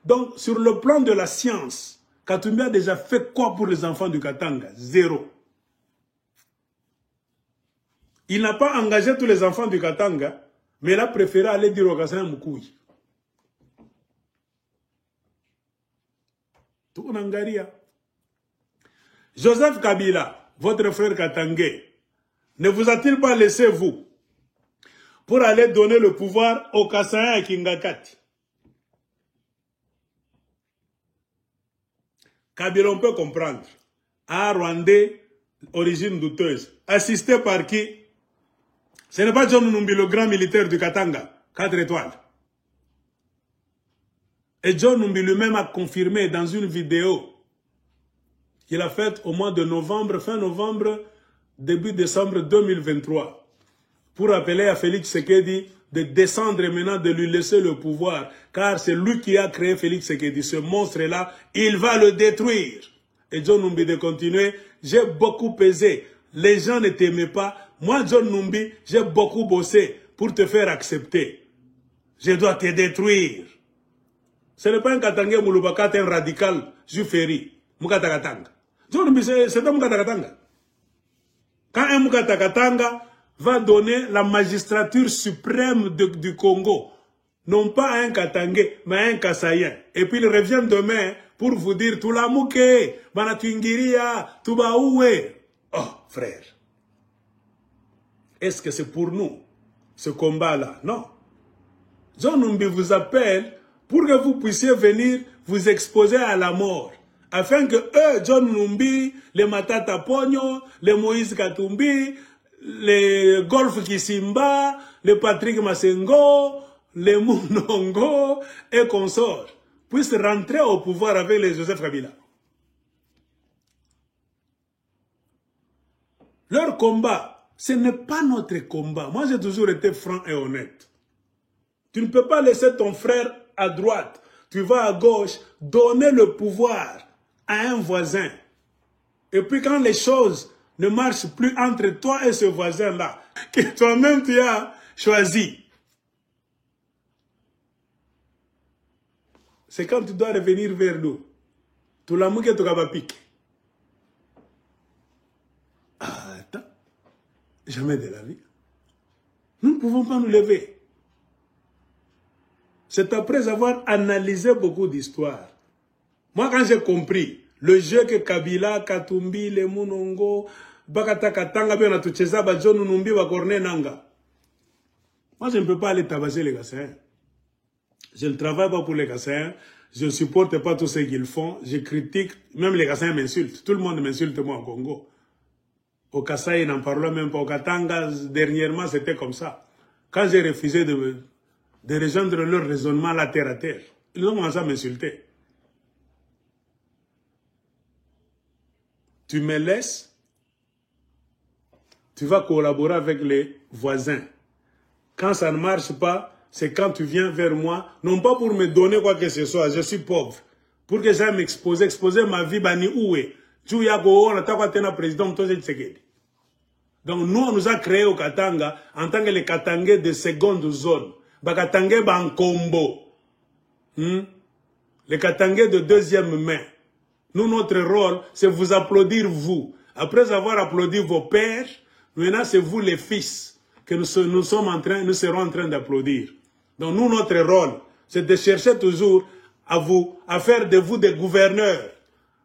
Donc, sur le plan de la science, Katumbi a déjà fait quoi pour les enfants du Katanga? Zéro. Il n'a pas engagé tous les enfants du Katanga, mais il a préféré aller dire au Kassaïen Moukoui. Tout en Angaria. Joseph Kabila, votre frère katangais, ne vous a-t-il pas laissé, vous, pour aller donner le pouvoir au Kassaïen à Kingakati? Kabila, on peut comprendre. Un Rwandais, origine douteuse. Assisté par qui? Ce n'est pas John Numbi, le grand militaire du Katanga, 4 étoiles. Et John Numbi lui-même a confirmé dans une vidéo qu'il a faite au mois de novembre, fin novembre, début décembre 2023, pour appeler à Félix Tshisekedi de descendre et maintenant de lui laisser le pouvoir, car c'est lui qui a créé Félix Tshisekedi. Ce monstre-là, il va le détruire. Et John Numbi de continuer, j'ai beaucoup pesé, les gens ne t'aimaient pas. Moi, John Numbi, j'ai beaucoup bossé pour te faire accepter. Je dois te détruire. Ce n'est pas un Katangé Mouloubaka, un radical Juferi. Moukatakatanga. John Numbi, c'est un Moukatakatanga. Quand un Moukatakatanga va donner la magistrature suprême du Congo, non pas à un Katangé, mais à un Kassaïen. Et puis il revient demain pour vous dire, tout la mouké, banatuingiria, tout baoué. Oh, frère. Est-ce que c'est pour nous, ce combat-là? Non. John Numbi vous appelle pour que vous puissiez venir vous exposer à la mort. Afin que eux, John Numbi, les Matata Pogno, les Moïse Katumbi, les Golf Kisimba, les Patrick Masengo, les Mounongo et consorts, puissent rentrer au pouvoir avec les Joseph Kabila. Leur combat, ce n'est pas notre combat. Moi, j'ai toujours été franc et honnête. Tu ne peux pas laisser ton frère à droite, tu vas à gauche, donner le pouvoir à un voisin. Et puis quand les choses ne marchent plus entre toi et ce voisin-là, que toi-même tu as choisi, c'est quand tu dois revenir vers nous. Tout l'amour que tu vas piquer. Attends. Jamais de la vie. Nous ne pouvons pas nous lever. C'est après avoir analysé beaucoup d'histoires. Moi, quand j'ai compris le jeu que Kabila, Katumbi, les Mounongo, Bakata Katanga, Benatucheza, John Numbi, Bakorne Nanga. Moi, je ne peux pas aller tabasser les Kassaïens. Je ne travaille pas pour les Kassaïens. Je ne supporte pas tout ce qu'ils font. Je critique. Même les Kassais m'insultent. Tout le monde m'insulte, moi, au Congo. Au Kassai, ils n'en parlent même pas. Au Katanga, dernièrement, c'était comme ça. Quand j'ai refusé de rejoindre leur raisonnement là, terre à terre, ils ont commencé à m'insulter. Tu me laisses, tu vas collaborer avec les voisins. Quand ça ne marche pas, c'est quand tu viens vers moi, non pas pour me donner quoi que ce soit, je suis pauvre. Pour que j'aille m'exposer, exposer ma vie, bani oué. Tu ya go, on a ta président, donc nous, on nous a créé au Katanga en tant que les Katangais de seconde zone. Les Katangais en combo. Les Katangais de deuxième main. Nous, notre rôle, c'est vous applaudir vous. Après avoir applaudi vos pères, maintenant c'est vous les fils que nous serons en train d'applaudir. Donc nous, notre rôle, c'est de chercher toujours à faire de vous des gouverneurs,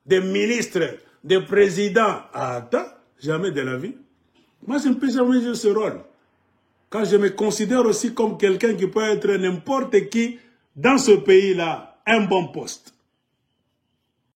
des ministres, des présidents. Attends, jamais de la vie. Moi, je ne peux jamais jouer ce rôle. Quand je me considère aussi comme quelqu'un qui peut être n'importe qui dans ce pays-là, un bon poste.